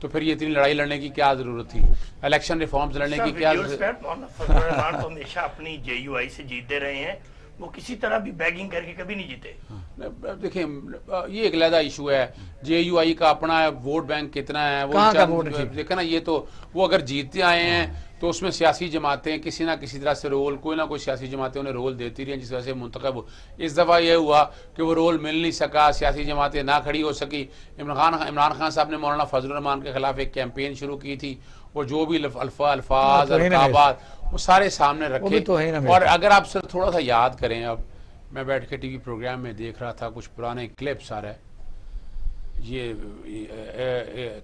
تو پھر یہ اتنی لڑائی لڑنے کی کیا ضرورت تھی, الیکشن ریفارمز لڑنے کی کیا ضرورت. مولانا فضل الرحمان تو ہمیشہ اپنی جے یو آئی سے جیتتے رہے ہیں, وہ کسی طرح بھی بیگنگ کر کے کبھی نہیں جیتے. دیکھیں یہ ایک علیحدہ ایشو ہے, جے یو آئی کا اپنا ووٹ بینک کتنا ہے, وہ دیکھیں نا, یہ تو وہ اگر جیتتے آئے ہیں تو اس میں سیاسی جماعتیں کسی نہ کسی طرح سے رول, کوئی نہ کوئی سیاسی جماعتیں انہیں رول دیتی رہی ہیں, جس وجہ سے منتخب. اس دفعہ یہ ہوا کہ وہ رول مل نہیں سکا, سیاسی جماعتیں نہ کھڑی ہو سکی. عمران خان صاحب نے مولانا فضل الرحمان کے خلاف ایک کیمپین شروع کی تھی, وہ جو بھی الفاظ القابات وہ سارے سامنے رکھے. اور اگر آپ سے تھوڑا سا یاد کریں, اب میں بیٹھ کے ٹی وی پروگرام میں دیکھ رہا تھا کچھ پرانے کلپس آ رہے, یہ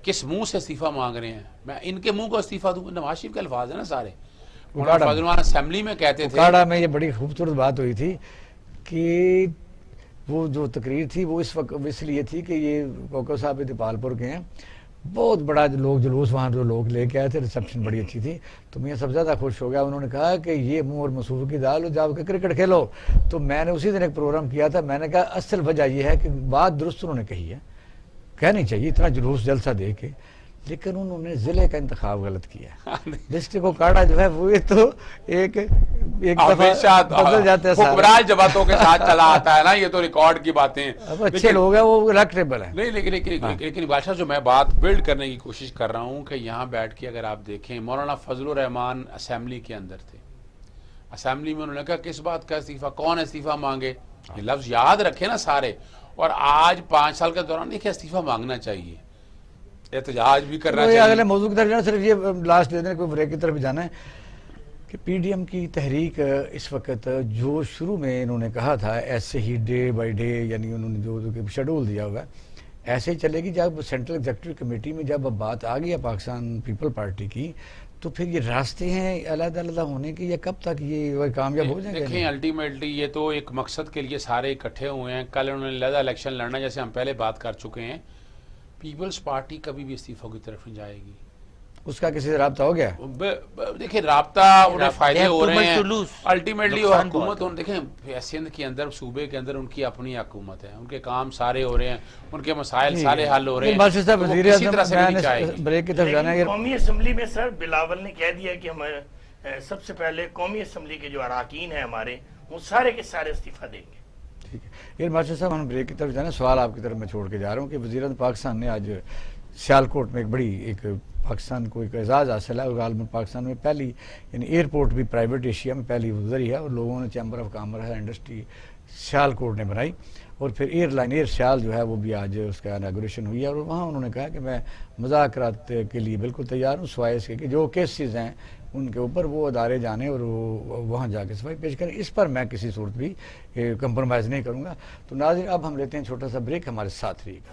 کس منہ سے استعفیٰ مانگ رہے ہیں. میں ان کے منہ کو استعفیٰ دوں, نواز شریف کے الفاظ ہیں نا سارے. فضل الرحمان اسمبلی میں کہتے تھے, اکاڑا میں یہ بڑی خوبصورت بات ہوئی تھی کہ وہ جو تقریر تھی وہ اس وقت اس لیے تھی کہ یہ کوکو صاحب دیپال پور کے ہیں, بہت بڑا لوگ جلوس وہاں جو لوگ لے کے آئے تھے, ریسپشن بڑی اچھی تھی. تو میں سب زیادہ خوش ہو گیا. انہوں نے کہا کہ یہ منہ اور مسور کی دال ہو, جا کے کرکٹ کھیلو. تو میں نے اسی دن ایک پروگرام کیا تھا, میں نے کہا اصل وجہ یہ ہے کہ بات درست انہوں نے کہی ہے, کہنی چاہیے اتنا جلوس جلسہ دے کے, لیکن انہوں نے ضلع کا انتخاب غلط کیا. ڈسٹرکٹ اکاڑا جو ہے وہ تو ایک دفعہ بدل جاتا ہے, حکمران جماعتوں کے ساتھ چلا آتا ہے نا, یہ تو ریکارڈ کی باتیں ہیں. اب اچھے لوگ ہیں وہ الیکٹریبل ہیں. نہیں لیکن بادشاہ جو میں بات بلڈ کرنے کی کوشش کر رہا ہوں کہ یہاں بیٹھ کے اگر آپ دیکھیں, مولانا فضل الرحمان اسمبلی کے اندر تھے. اسمبلی میں انہوں نے کہا کس بات کا استعفیٰ, کون استعفیٰ مانگے, یہ لفظ یاد رکھے نا سارے. اور آج 5 سال کے دوران دیکھیں استعفیٰ مانگنا چاہیے, احتجاج بھی کرنا چاہیے. اگلے موضوع کی طرف جانا, صرف یہ لاسٹ دے دیں, کوئی بریک کی طرف جانا ہے کہ پی ڈی ایم کی تحریک اس وقت جو شروع میں انہوں نے کہا تھا ایسے ہی ڈے بائی ڈے, یعنی انہوں نے جو شیڈول دیا ہوا ہے ایسے ہی چلے گی. جب سینٹرل ایگزیکٹو کمیٹی میں جب بات آ گئی ہے پاکستان پیپل پارٹی کی, تو پھر یہ راستے ہیں علیحدہ علیحدہ ہونے کے, یا کب تک یہ کامیاب ہو جائیں گے؟ دیکھیں الٹیمیٹلی یہ تو ایک مقصد کے لیے سارے اکٹھے ہوئے ہیں. کل انہوں نے علیحدہ الیکشن لڑنا, جیسے ہم پہلے بات کر چکے ہیں. پیپلز پارٹی کبھی بھی استعفیٰ کی طرف نہیں جائے گی. اس کا کسی سے رابطہ ہو گیا؟ دیکھیں رابطہ انہیں فائدے ہو رہے ہیں الٹیمیٹلی. اور حکومت دیکھیں سندھ کے اندر, صوبے کے اندر ان کی اپنی حکومت ہے, ان کے کام سارے ہو رہے ہیں, ان کے مسائل سارے حل ہو رہے ہیں. کسی طرح سے بھی نہیں چاہے گی. بریک کی طرف جانا ہے. قومی اسمبلی میں سر بلاول نے کہہ دیا کہ ہم سب سے پہلے قومی اسمبلی کے جو اراکین ہیں ہمارے, وہ سارے کے سارے استعفیٰ دیں گے. ٹھیک ہے. یہ مارشل صاحب ہم بریک کی طرف جانا, سوال آپ کی طرف میں چھوڑ کے جا رہا ہوں کہ وزیر اعظم پاکستان نے آج سیالکوٹ میں ایک بڑی ایک پاکستان کو ایک اعزاز حاصل ہے, اور غالباً پاکستان میں پہلی یعنی ایئرپورٹ بھی پرائیویٹ ایشیا میں پہلی ذریعہ ہے, اور لوگوں نے chamber of commerce industry Sialkot نے بنائی, اور پھر ایئر لائن ایئر سیال جو ہے وہ بھی آج اس کا اناگوریشن ہوئی ہے. اور وہاں انہوں نے کہا کہ میں مذاکرات کے لیے بالکل تیار ہوں, سوائے اس کے کہ جو کیسز ہیں ان کے اوپر وہ ادارے جانے اور وہاں جا کے صفائی پیش کریں, اس پر میں کسی صورت بھی کمپرومائز نہیں کروں گا. تو ناظرین اب ہم لیتے ہیں چھوٹا سا بریک, ہمارے ساتھ رہیے گا.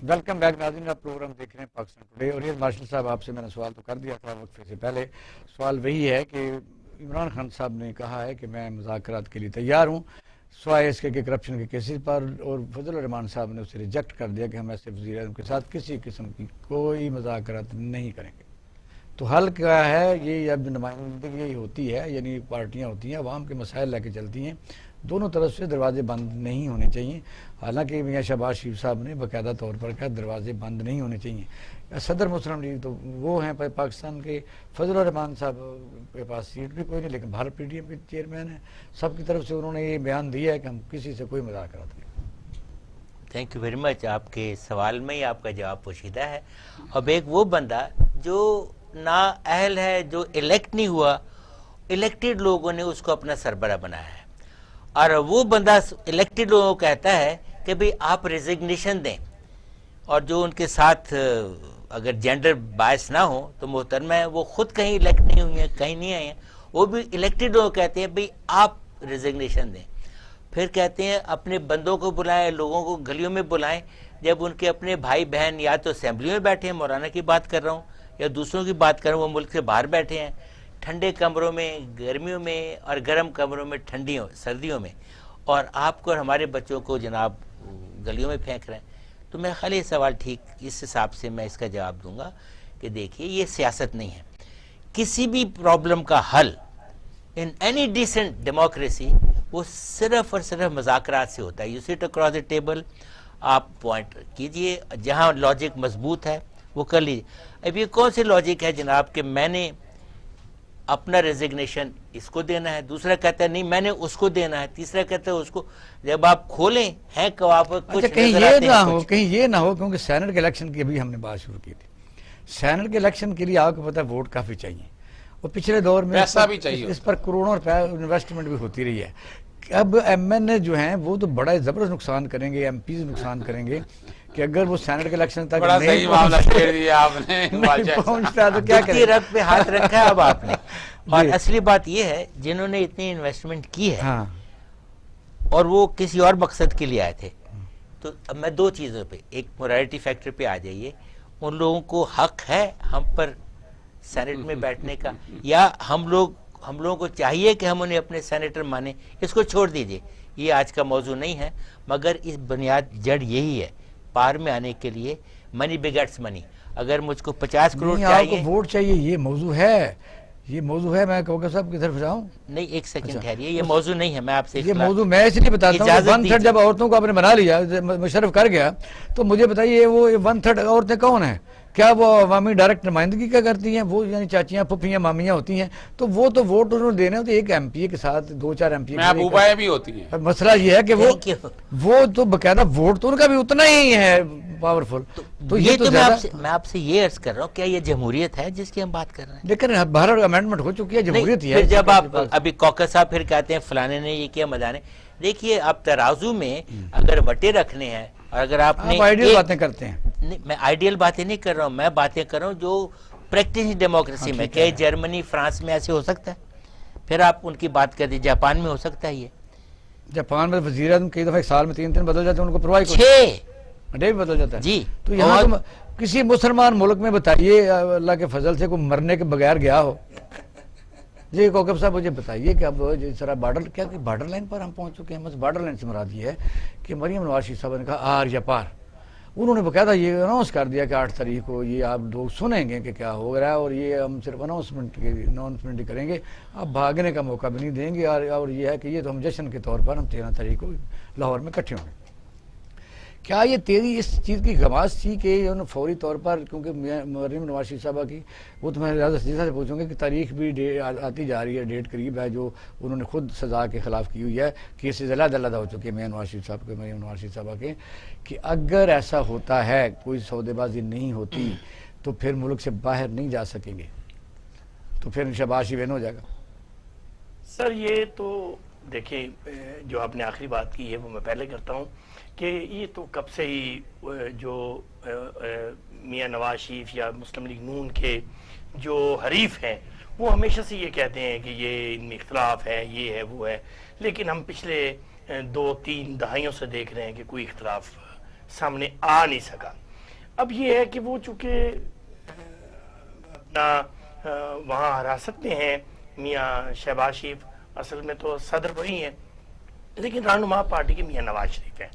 ویلکم بیک ناظرین, آپ پروگرام دیکھ رہے ہیں پاکستان ٹوڈے. اور یہ مارشل صاحب آپ سے میں نے سوال تو کر دیا تھا وقفے سے پہلے. سوال وہی ہے کہ عمران خان صاحب نے کہا ہے کہ میں مذاکرات کے لیے تیار ہوں سوائے اس کے کرپشن کے کیسز پر, اور فضل الرحمان صاحب نے اسے ریجیکٹ کر دیا کہ ہم ایسے وزیر اعظم کے ساتھ کسی قسم کی کوئی مذاکرات نہیں کریں گے. تو حل کیا ہے؟ یہ اب نمائندگی ہوتی ہے, یعنی پارٹیاں ہوتی ہیں, عوام کے مسائل لے کے چلتی ہیں, دونوں طرف سے دروازے بند نہیں ہونے چاہیے. حالانکہ میاں شہباز شریف صاحب نے باقاعدہ طور پر کہا دروازے بند نہیں ہونے چاہیے. صدر مسلم لیگ تو وہ ہیں پاکستان کے, فضل الرحمان صاحب کے پاس سیٹ بھی کوئی نہیں, لیکن بھارت پی ڈی ایم کے چیئرمین ہیں. سب کی طرف سے انہوں نے یہ بیان دیا ہے کہ ہم کسی سے کوئی مذاکرات نہیں. Thank you very much. آپ کے سوال میں ہی آپ کا جواب پوشیدہ ہے. اب ایک وہ بندہ جو نااہل ہے, جو الیکٹ نہیں ہوا, الیکٹڈ لوگوں نے اس کو اپنا سربراہ بنایا ہے, اور وہ بندہ الیکٹڈ لوگوں کو کہتا ہے کہ بھئی آپ ریزگنیشن دیں, اور جو ان کے ساتھ اگر جینڈر باعث نہ ہو تو محترمہ ہے, وہ خود کہیں الیکٹ نہیں ہوئی ہیں, کہیں نہیں آئے ہیں, وہ بھی الیکٹڈ لوگ کہتے ہیں بھئی آپ ریزگنیشن دیں. پھر کہتے ہیں اپنے بندوں کو بلائیں, لوگوں کو گلیوں میں بلائیں, جب ان کے اپنے بھائی بہن یا تو اسمبلی میں بیٹھے ہیں, مولانا کی بات کر رہا ہوں, یا دوسروں کی بات کر رہا ہوں, وہ ملک سے باہر بیٹھے ہیں, ٹھنڈے کمروں میں گرمیوں میں, اور گرم کمروں میں سردیوں میں, اور آپ کو اور ہمارے بچوں کو جناب گلیوں میں پھینک رہے ہیں. تو میرا خیال یہ سوال ٹھیک اس حساب سے میں اس کا جواب دوں گا کہ دیکھیے یہ سیاست نہیں ہے. کسی بھی پرابلم کا حل ان اینی ڈیسنٹ ڈیموکریسی وہ صرف اور صرف مذاکرات سے ہوتا ہے. You sit across a table, آپ پوائنٹ کیجئے, جہاں لاجک مضبوط ہے وہ کر لیجیے. اب یہ کون سی لاجک ہے جناب کہ میں نے اپنا ریزگنیشن اس کو دینا ہے, دوسرا کہتا ہے نہیں میں نے اس کو دینا ہے, تیسرا کہتا ہے اس کو. جب آپ کھولیں ہیں کہ آپ کچھ کہیں یہ نہ ہو, کہیں یہ نہ ہو, کیونکہ سینٹ کے الیکشن کی ابھی ہم نے بات شروع کی تھی. سینٹ کے الیکشن کے لیے آپ کو پتہ ہے ووٹ کافی چاہیے, اور پچھلے دور میں پیسہ بھی چاہیے, اس پر کروڑوں روپے انویسٹمنٹ بھی ہوتی رہی ہے. اب ایم این اے جو ہیں وہ تو بڑا زبردست نقصان کریں گے, ایم پیز نقصان کریں گے, کہ اگر وہ سینٹ کے الیکشن تک بڑا صحیح معاملہ چھیڑ دیا آپ نے, پہنچتا تو کیا کریں. رگ پہ ہاتھ رکھا ہے اب آپ نے. اور اصلی بات یہ ہے جنہوں نے اتنی انویسٹمنٹ کی ہے اور وہ کسی اور مقصد کے لیے آئے تھے, تو اب میں دو چیزوں پہ, ایک موریلٹی فیکٹر پہ آ جائیے. ان لوگوں کو حق ہے ہم پر سینٹ میں بیٹھنے کا, یا ہم لوگوں کو چاہیے کہ ہم انہیں اپنے سینیٹر مانیں, اس کو چھوڑ دیجئے, یہ آج کا موضوع نہیں ہے. مگر اس بنیاد جڑ یہی ہے پار میں آنے کے لیے, منی بگیٹس منی. اگر مجھ کو 50 کروڑ چاہیے, ووٹ چاہیے, یہ موضوع ہے, یہ موضوع ہے. میں کوکر صاحب کی طرف جاؤں نہیں ایک سیکنڈ ٹھہریے, یہ موضوع نہیں ہے. میں آپ سے یہ موضوع میں اس لیے بتاتا ہوں, ون تھرڈ جب عورتوں کو آپ نے بنا لیا, مشرف کر گیا, تو مجھے بتائیے وہ ون تھرڈ عورتیں کون ہیں؟ کیا وہ عوامی ڈائریکٹ نمائندگی کیا کرتی ہیں؟ وہ یعنی چاچیاں پھپھیاں مامیاں ہوتی ہیں, تو وہ تو ووٹ انہوں نے دینے ہوتے ایک ایم پی اے کے ساتھ 2-4 ایم پی اے بھی ہوتی ہیں. مسئلہ یہ ہے کہ وہ تو باقاعدہ ووٹ تو ان کا بھی اتنا ہی ہے پاورفل. تو یہ تو میں آپ سے یہ عرض کر رہا ہوں, کیا یہ جمہوریت ہے جس کی ہم بات کر رہے ہیں؟ لیکن باہر امینڈمنٹ ہو چکی ہے, جمہوریت ہی ہے. جب آپ ابھی کوکر صاحب پھر کہتے ہیں فلانے نے یہ کیا مدانے, دیکھیے آپ ترازو میں اگر وٹے رکھنے ہیں, اور اگر آپ نے آئیڈیل باتیں کرتے ہیں, میں آئیڈیل باتیں نہیں کر رہا ہوں, میں باتیں کر رہا ہوں جو پریکٹس ڈیموکریسی میں. کہ جرمنی فرانس میں ایسے ہو سکتا ہے؟ پھر آپ ان کی بات کر دیجیے, جاپان میں ہو سکتا ہے یہ. جاپان میں وزیر اعظم کئی دفعہ ایک سال میں 3 بدل جاتے ہیں, ان کو پرواہ 6 ڈے بدل جاتا ہے جی. تو یہاں کسی مسلمان ملک میں بتائیے اللہ کے فضل سے کوئی مرنے کے بغیر گیا ہو؟ جی کوکب صاحب مجھے بتائیے کہ اب جس طرح بارڈر لائن پر ہم پہنچ چکے ہیں. بس بارڈر لائن سے مراد یہ ہے کہ مریم نواز شریف صاحب نے کہا آر یا پار. انہوں نے باقاعدہ یہ اناؤنس کر دیا کہ 8 تاریخ کو یہ آپ لوگ سنیں گے کہ کیا ہو رہا ہے, اور یہ ہم صرف اناؤنسمنٹ ہی کریں گے, آپ بھاگنے کا موقع بھی نہیں دیں گے. اور یہ ہے کہ یہ تو ہم جشن کے طور پر ہم 13 تاریخ کو لاہور میں اکٹھے ہوں گے. کیا یہ تیری اس چیز کی غماز تھی کہ انہوں نے فوری طور پر, کیونکہ مریم نواز شریف صاحبہ کی وہ تو میں زیادہ سے پوچھوں گا کہ تاریخ بھی آتی جا رہی ہے, ڈیٹ قریب ہے جو انہوں نے خود سزا کے خلاف کی ہوئی ہے, کیسز علیحدہ ہو چکے ہیں مریم نواز شریف صاحبہ کے, کہ اگر ایسا ہوتا ہے کوئی سودے بازی نہیں ہوتی تو پھر ملک سے باہر نہیں جا سکیں گے, تو پھر شہباز شریف ہو جائے گا. سر یہ تو دیکھیں جو آپ نے آخری بات کی ہے وہ میں پہلے کرتا ہوں کہ یہ تو کب سے ہی جو میاں نواز شریف یا مسلم لیگ نون کے جو حریف ہیں وہ ہمیشہ سے یہ کہتے ہیں کہ یہ ان میں اختلاف ہے, یہ ہے وہ ہے, لیکن ہم پچھلے 2-3 دہائیوں سے دیکھ رہے ہیں کہ کوئی اختلاف سامنے آ نہیں سکا. اب یہ ہے کہ وہ چونکہ اپنا وہاں حراست میں ہیں میاں شہباز شریف, اصل میں تو صدر وہی ہیں لیکن رہنما پارٹی کے میاں نواز شریف ہیں.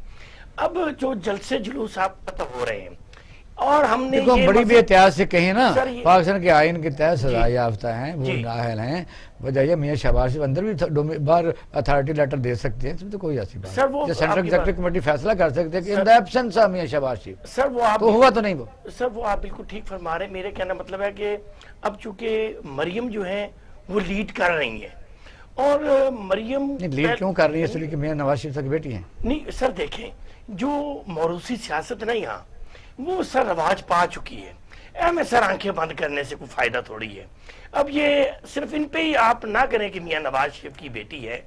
اب جو جلسے جلوس آپ پتہ ہو رہے ہیں, اور ہم نے بڑی بھی احتیاط سے کہیں نا, پاکستان کے آئین کے تحت سزا یافتہ ہیں, وہ نااہل ہیں, وجہ میاں شہباز شریف اندر بھی باہر اتھارٹی لیٹر دے سکتے ہیں, تو کوئی ایسی بات نہیں. سینٹرل ایگزیکٹو کمیٹی فیصلہ کر سکتے ہیں کہ ان دی ایبسنس آف میاں شہباز شریف, سر وہ آپ تو ہوا تو نہیں. وہ سر وہ آپ بالکل ٹھیک فرما رہے ہیں. میرے کہنا مطلب ہے کہ اب چونکہ مریم جو ہیں وہ لیڈ کر رہی ہیں, اور مریم لیڈ کیوں کر رہی ہے؟ اس لیے کہ میاں نواز شریف کی بیٹی ہیں. نہیں سر دیکھیں, جو موروثی سیاست نا یہاں وہ سر رواج پا چکی ہے. میں سر آنکھیں بند کرنے سے کوئی فائدہ تھوڑی ہے. اب یہ صرف ان پہ ہی آپ نہ کریں کہ میاں نواز شریف کی بیٹی ہے,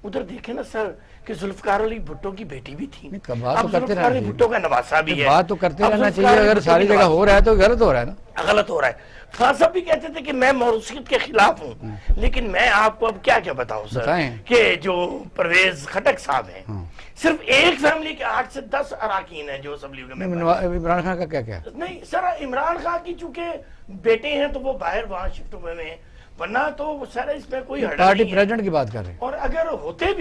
ادھر دیکھیں نا سر کہ ذوالفقار علی بھٹو کی بیٹی بھی تھی, اب ذوالفقار علی بھٹو کا نواسا بھی ہے. بات تو کرتے رہنا چاہیے, اگر ساری جگہ ہو رہا ہے تو غلط ہو رہا ہے نا, غلط ہو رہا ہے. خان صاحب بھی کہتے تھے کہ میں موروثیت کے خلاف ہوں, لیکن میں آپ کو اب کیا بتاؤں سر کہ جو پرویز خٹک صاحب ہیں, صرف ایک فیملی کے 8 سے 10 اراکین ہیں جو اسمبلیوں کے عمران خان کا کیا نہیں سر, عمران خان کی چونکہ بیٹے ہیں تو وہ باہر وہاں شفٹ ہوئے ہیں, ورنہ تو سر اس میں کوئی ہرڈل پارٹی نہیں ہے. پریزیڈنٹ کی بات کر رہے ہیں. اور اگر ہوتے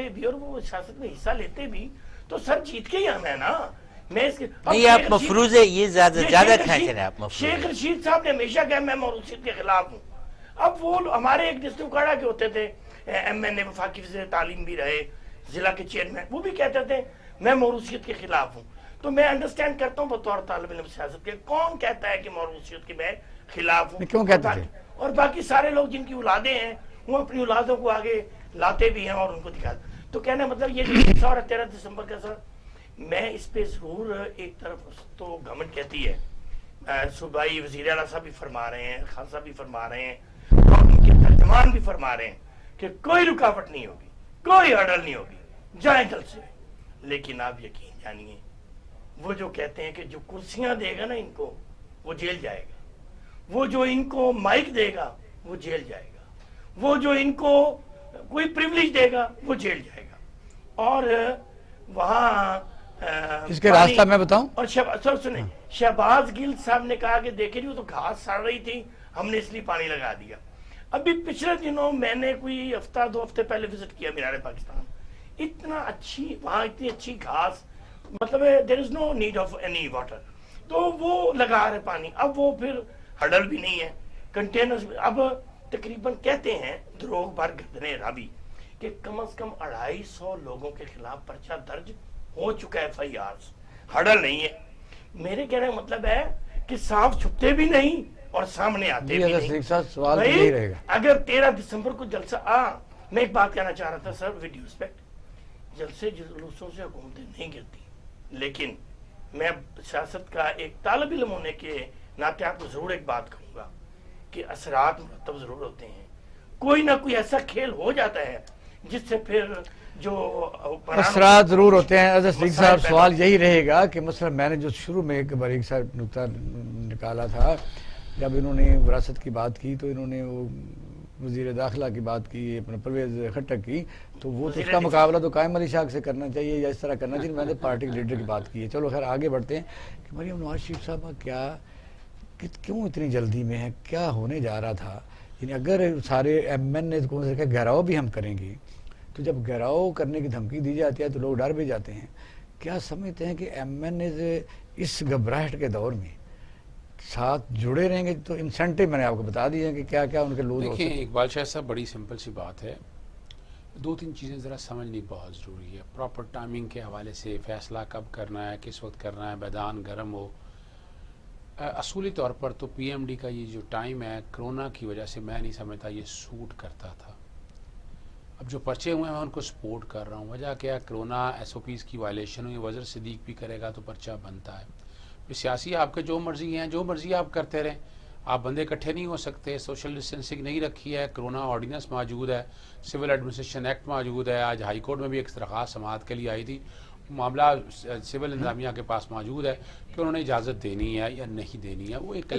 بھی اور وہ سیاست میں حصہ لیتے بھی تو سر جیت کے ہی آنا ہے نا. میں اس کے نہیں آپ مفروض ہے یہ زیادہ کھینچ رہے ہیں آپ مفروض شیخ رشید صاحب نے ہمیشہ کہا میں موروثیت کے خلاف ہوں. اب وہ ہمارے ایک ڈسٹرکٹ کاڑا کے ہوتے تھے ایم این اے وفاقی وزیر تعلیم بھی رہے, ضلع کے چیئرمین, وہ بھی کہتے تھے میں موروثیت کے خلاف ہوں. تو میں انڈرسٹینڈ کرتا ہوں بطور طالب علم سیاست کے, کون کہتا ہے کہ موروثیت کے میں خلاف ہوں, کیوں کہتے تھے؟ اور باقی سارے لوگ جن کی اولادیں ہیں وہ اپنی اولادوں کو آگے لاتے بھی ہیں اور ان کو دکھاتے. تو کہنا مطلب یہ 13 دسمبر کا سر میں اس پہ ضرور ایک طرف تو گورنمنٹ کہتی ہے, صوبائی وزیر اعلیٰ صاحب بھی فرما رہے ہیں, خان صاحب بھی فرما رہے ہیں, اور ان کے ترجمان بھی فرما رہے ہیں کہ کوئی رکاوٹ نہیں ہوگی, کوئی ہرڈل نہیں ہوگی, جائیں جلد سے. لیکن آپ یقین جانیے وہ جو کہتے ہیں کہ جو کرسیاں دے گا نا ان کو وہ جیل جائے گا, وہ جو ان کو مائک دے گا وہ جیل جائے گا, وہ جو ان کو کوئی پریولیج دے گا وہ جیل جائے گا. اور وہاں اس کے راستہ میں بتاؤں, اور سر سنیں, شہباز گل صاحب نے کہا کہ دیکھیں وہ تو گھاس سڑ رہی تھی ہم نے اس لیے پانی لگا دیا. ابھی پچھلے دنوں میں نے کوئی ہفتہ 2 ہفتے پہلے وزٹ کیا مینار پاکستان, اتنا اچھی وہاں اتنی اچھی گھاس, مطلب there is no need of any water, تو وہ لگا رہے پانی. اب وہ پھر ہڈل بھی نہیں ہے, کنٹینرز, اب تقریباً کہتے ہیں دروغ بھر گردنے رابی کہ کم از کم 250 لوگوں کے خلاف پرچہ درج ہو چکا ہے, FIRs, ہڈل نہیں ہے. میرے کہنے کا مطلب ہے کہ صاف چھپتے بھی نہیں اور سامنے آتے بھی نہیں. سوال تو یہی رہے گا. اگر 13 دسمبر کو جلسہ میں ایک بات کہنا چاہ رہا تھا سر, ود ڈیو ریسپیکٹ, جلسے جلوسوں سے حکومتیں نہیں گرتی, لیکن میں سیاست کا ایک طالب علم ہونے کے ناطے آپ کو ضرور ایک بات کہوں گا کہ اثرات مرتب ضرور ہوتے ہیں. کوئی نہ کوئی ایسا کھیل ہو جاتا ہے جس سے پھر جو اثرات ضرور ہوتے ہیں. حضرت صدیق صاحب سوال یہی رہے گا کہ مثلا میں نے جو شروع میں ایک باریک سا نکتہ نکالا تھا, جب انہوں نے وراثت کی بات کی تو انہوں نے وہ وزیر داخلہ کی بات کی, اپنا پرویز خٹک کی, تو وہ تو اس کا مقابلہ تو قائم علی شاہ سے کرنا چاہیے یا اس طرح کرنا چاہیے. میں نے پارٹی کے لیڈر کی بات کی ہے. چلو خیر آگے بڑھتے ہیں کہ مریم نواز شریف صاحب کیا کیوں اتنی جلدی میں ہے, کیا ہونے جا رہا تھا. یعنی اگر سارے ایم این اے کو گھیراؤ بھی ہم کریں گے تو جب گھیراؤ کرنے کی دھمکی دی جاتی ہے تو لوگ ڈر بھی جاتے ہیں. کیا سمجھتے ہیں کہ ایم این اے اس گھبراہٹ کے دور میں ساتھ جڑے رہیں گے؟ تو انسینٹیو میں نے آپ کو بتا دی ہے کہ کیا کیا ان کے لوز ہو سکتے ہیں. اقبال شاہ صاحب بڑی سمپل سی بات ہے, 2-3 چیزیں ذرا سمجھنی بہت ضروری ہے. پراپر ٹائمنگ کے حوالے سے فیصلہ کب کرنا ہے, کس وقت کرنا ہے, میدان گرم ہو. اصولی طور پر تو پی ایم ڈی کا یہ جو ٹائم ہے کرونا کی وجہ سے میں نہیں سمجھتا یہ سوٹ کرتا تھا. اب جو پرچے ہوئے ہیں میں ان کو سپورٹ کر رہا ہوں. وجہ کیا, کرونا ایس او پیز کی وائلیشن ہوئی, وزیر صدیق بھی کرے گا تو پرچہ بنتا ہے. سیاسی آپ کے جو مرضی ہیں, جو مرضی آپ کرتے رہیں, آپ بندے اکٹھے نہیں ہو سکتے. سوشل ڈسٹینسنگ نہیں رکھی ہے, کرونا آرڈیننس موجود ہے, سول ایڈمنسٹریشن ایکٹ موجود ہے. آج ہائی کورٹ میں بھی ایک درخواست سماعت کے لیے آئی تھی, معاملہ سول انتظامیہ کے پاس موجود ہے کہ انہوں نے اجازت دینی ہے یا نہیں دینی ہے. وہ ایک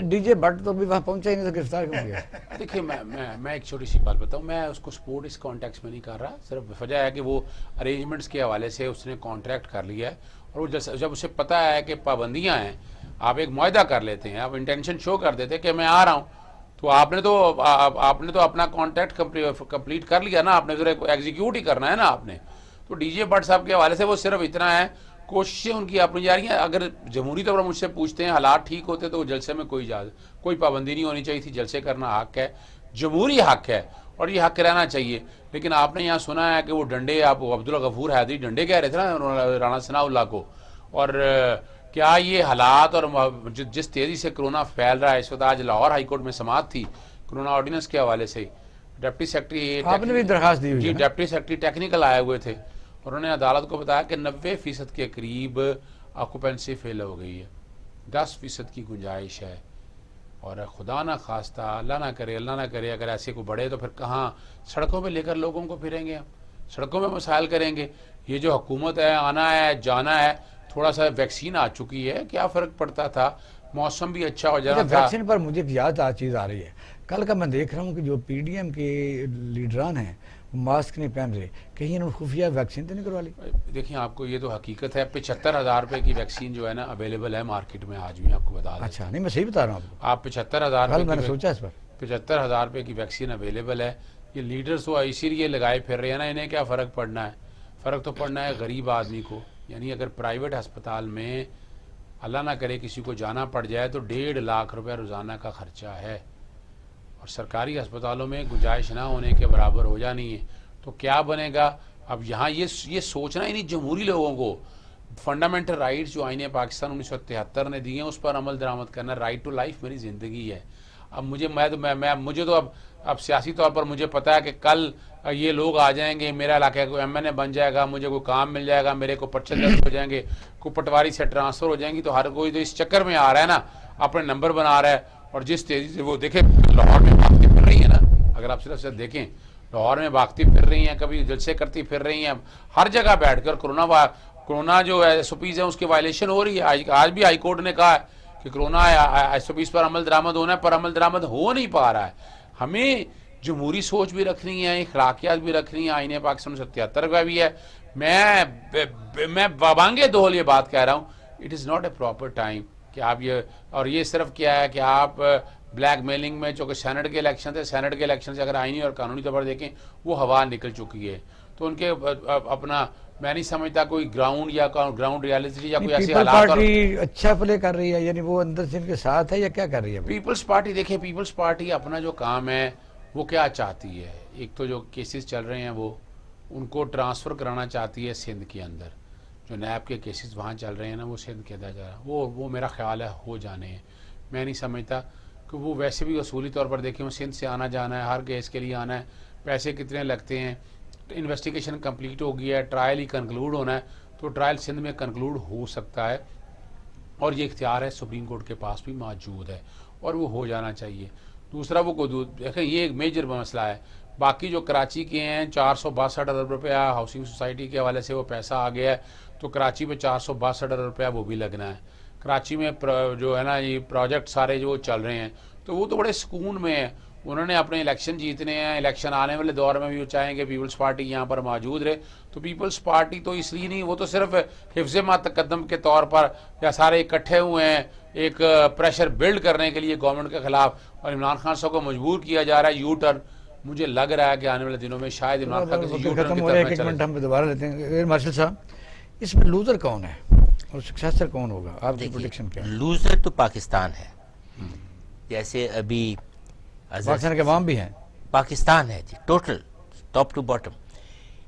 ڈی جے بٹ تو بھی وہاں پہنچا ہی نہیں, گرفتار کیوں کیا؟ دیکھیے میں ایک چھوٹی سی بات بتاؤں, میں اس کو سپورٹ اس کانٹیکس میں نہیں کر رہا. صرف وجہ ہے کہ وہ ارینجمنٹس کے حوالے سے اس نے کانٹریکٹ کر لیا ہے, اور وہ جب اسے پتہ ہے کہ پابندیاں ہیں, آپ ایک معاہدہ کر لیتے ہیں, آپ انٹینشن شو کر دیتے کہ میں آ رہا ہوں, تو آپ نے تو اپنا کانٹریکٹ کمپلیٹ کر لیا نا, آپ نے ذرا ایگزیکیوٹ ہی کرنا ہے نا آپ نے. تو ڈی جے بٹ صاحب کے حوالے سے وہ صرف اتنا ہے, کوششیں ان کی اپنی جا رہی ہیں. اگر جمہوری طور پر مجھ سے پوچھتے ہیں حالات ٹھیک ہوتے تو جلسے میں کوئی پابندی نہیں ہونی چاہیے تھی. جلسے کرنا حق ہے, جمہوری حق ہے, اور یہ حق رہنا چاہیے. لیکن آپ نے یہاں سنا ہے کہ وہ ڈنڈے, آپ عبدالغفور حیدری ڈنڈے کہہ رہے تھے نا رانا ثناء اللہ کو. اور کیا یہ حالات اور جس تیزی سے کرونا پھیل رہا ہے اس وقت, آج لاہور ہائی کورٹ میں سماعت تھی کرونا آرڈیننس کے حوالے سے, ڈپٹی سیکرٹری آپ نے بھی درخواست دی ہوئی جی, ڈپٹی سیکرٹری ٹیکنیکل آئے ہوئے تھے, انہوں نے عدالت کو بتایا کہ 90% کے قریب آکوپینسی فیل ہو گئی ہے, 10% کی گنجائش ہے. اور خدا نہ خواستہ, اللہ نہ کرے اگر ایسے کو بڑھے تو پھر کہاں سڑکوں پہ لے کر لوگوں کو پھریں گے, ہم سڑکوں میں مسائل کریں گے. یہ جو حکومت ہے, آنا ہے جانا ہے, تھوڑا سا ویکسین آ چکی ہے, کیا فرق پڑتا تھا, موسم بھی اچھا ہو جانا تھا. ویکسین پر مجھے یاد چیز آ رہی ہے, کل کا میں دیکھ رہا ہوں کہ جو پی ڈی ایم کے لیڈران ہیں ماسک نہیں پہن رہے, کہیں انہوں نے خفیہ ویکسین تو نہیں کروا لی. دیکھیں آپ کو یہ تو حقیقت ہے, 75,000 روپے کی ویکسین جو ہے نا اویلیبل ہے مارکیٹ میں آج بھی, آپ کو بتا دیں. اچھا نہیں, میں صحیح بتا رہا ہوں آپ 75,000 میں نے سوچا اس پر 75,000 روپے کی ویکسین اویلیبل ہے. یہ لیڈرز تو اسی لیے لگائے پھر رہے ہیں نا, انہیں کیا فرق پڑنا ہے. فرق تو پڑنا ہے غریب آدمی کو, یعنی اگر پرائیویٹ ہسپتال میں اللہ نہ کرے کسی کو جانا پڑ جائے تو 1.5 لاکھ روپے روزانہ کا خرچہ ہے، اور سرکاری ہسپتالوں میں گنجائش نہ ہونے کے برابر ہو جانی ہے، تو کیا بنے گا؟ اب یہاں یہ سوچنا ہی نہیں جمہوری لوگوں کو، فنڈامنٹل رائٹس جو آئین پاکستان 1973 نے دیے ہیں اس پر عمل درآمد کرنا، رائٹ ٹو لائف میری زندگی ہے۔ اب مجھے تو اب سیاسی طور پر مجھے پتا ہے کہ کل یہ لوگ آ جائیں گے، میرا علاقہ کوئی ایم این اے بن جائے گا، مجھے کوئی کام مل جائے گا، میرے کو پرچے درج ہو جائیں گے، کوئی پٹواری سے ٹرانسفر ہو جائیں گی، تو ہر کوئی تو اس چکر میں آ رہا ہے نا، اپنے نمبر بنا رہا ہے، اور جس تیزی سے وہ دیکھیں لاہور میں بھاگتی پھر رہی ہے نا، اگر آپ صرف دیکھیں لاہور میں بھاگتی پھر رہی ہیں، کبھی جلسے کرتی پھر رہی ہیں، ہر جگہ بیٹھ کر کرونا جو ایس او پیز ہیں اس کی وائلیشن ہو رہی ہے۔ آج بھی ہائی کورٹ نے کہا ہے کہ کرونا ایس او پیز پر عمل درآمد ہونا ہے، پر عمل درآمد ہو نہیں پا رہا ہے۔ ہمیں جمہوری سوچ بھی رکھنی ہے، اخلاقیات بھی رکھنی ہے، آئین پاکستان 1973 کا بھی ہے۔ میں بابانگے دول یہ بات کہہ رہا ہوں، it is not a proper time کہ آپ اور یہ صرف کیا ہے کہ آپ بلیک میلنگ میں، چونکہ سینٹ کے الیکشن تھے، سینٹ کے الیکشن سے اگر آئینی اور قانونی طور پر دیکھیں وہ ہوا نکل چکی ہے، تو ان کے اپنا میں نہیں سمجھتا کوئی گراؤنڈ یا گراؤنڈ ریالٹی یا کوئی ایسے پیپل حالات۔ پارٹی اچھا پلے کر رہی ہے، یعنی وہ اندر سے ان کے ساتھ ہے یا کیا کر رہی ہے؟ پیپلز پارٹی دیکھیں، پیپلز پارٹی اپنا جو کام ہے وہ کیا چاہتی ہے، ایک تو جو کیسز چل رہے ہیں وہ ان کو ٹرانسفر کرانا چاہتی ہے سندھ کے اندر، جو نیب کے کیسز وہاں چل رہے ہیں نا وہ سندھ کے اندر جا رہا ہے، وہ میرا خیال ہے ہو جانے ہیں۔ میں نہیں سمجھتا کہ وہ ویسے بھی اصولی طور پر دیکھیں وہ سندھ سے آنا جانا ہے، ہر کیس کے لیے آنا ہے، پیسے کتنے لگتے ہیں، انویسٹیگیشن کمپلیٹ ہو گیا ہے، ٹرائل ہی کنکلوڈ ہونا ہے، تو ٹرائل سندھ میں کنکلوڈ ہو سکتا ہے، اور یہ اختیار ہے سپریم کورٹ کے پاس بھی موجود ہے، اور وہ ہو جانا چاہیے۔ دوسرا وہ دیکھیں یہ ایک میجر مسئلہ ہے، باقی جو کراچی کے ہیں 462 ارب روپیہ ہاؤسنگ سوسائٹی کے حوالے سے وہ پیسہ آ گیا ہے، تو کراچی میں 462 ارب روپیہ وہ بھی لگنا ہے۔ کراچی میں جو ہے نا یہ پروجیکٹ سارے جو چل رہے ہیں تو وہ تو بڑے سکون میں ہیں، انہوں نے اپنے الیکشن جیتنے ہیں، الیکشن آنے والے دور میں بھی وہ چاہیں گے پیپلز پارٹی یہاں پر موجود رہے، تو پیپلز پارٹی تو اس لیے نہیں، وہ تو صرف حفظ ما تقدم کے طور پر یا سارے اکٹھے ہوئے ہیں ایک پریشر بلڈ کرنے کے لیے گورنمنٹ کے خلاف، اور عمران خان صاحب کو مجبور کیا جا رہا ہے یو ٹرن۔ مجھے لگ رہا ہے کہ آنے والے دنوں میں شاید عمران خان کسی یو ٹرن کی طرف ایک منٹ ہم دوبارہ لیتے ہیں۔ مارشل صاحب، اس میں لوزر کون ہے اور سکسیسر کون ہوگا؟ آپ کی پریڈکشن کیا ہے؟ لوزر تو پاکستان ہے، جیسے ابھی پاکستان کے عوام بھی ہیں، پاکستان ہے جی، ٹوٹل ٹاپ ٹو باٹم۔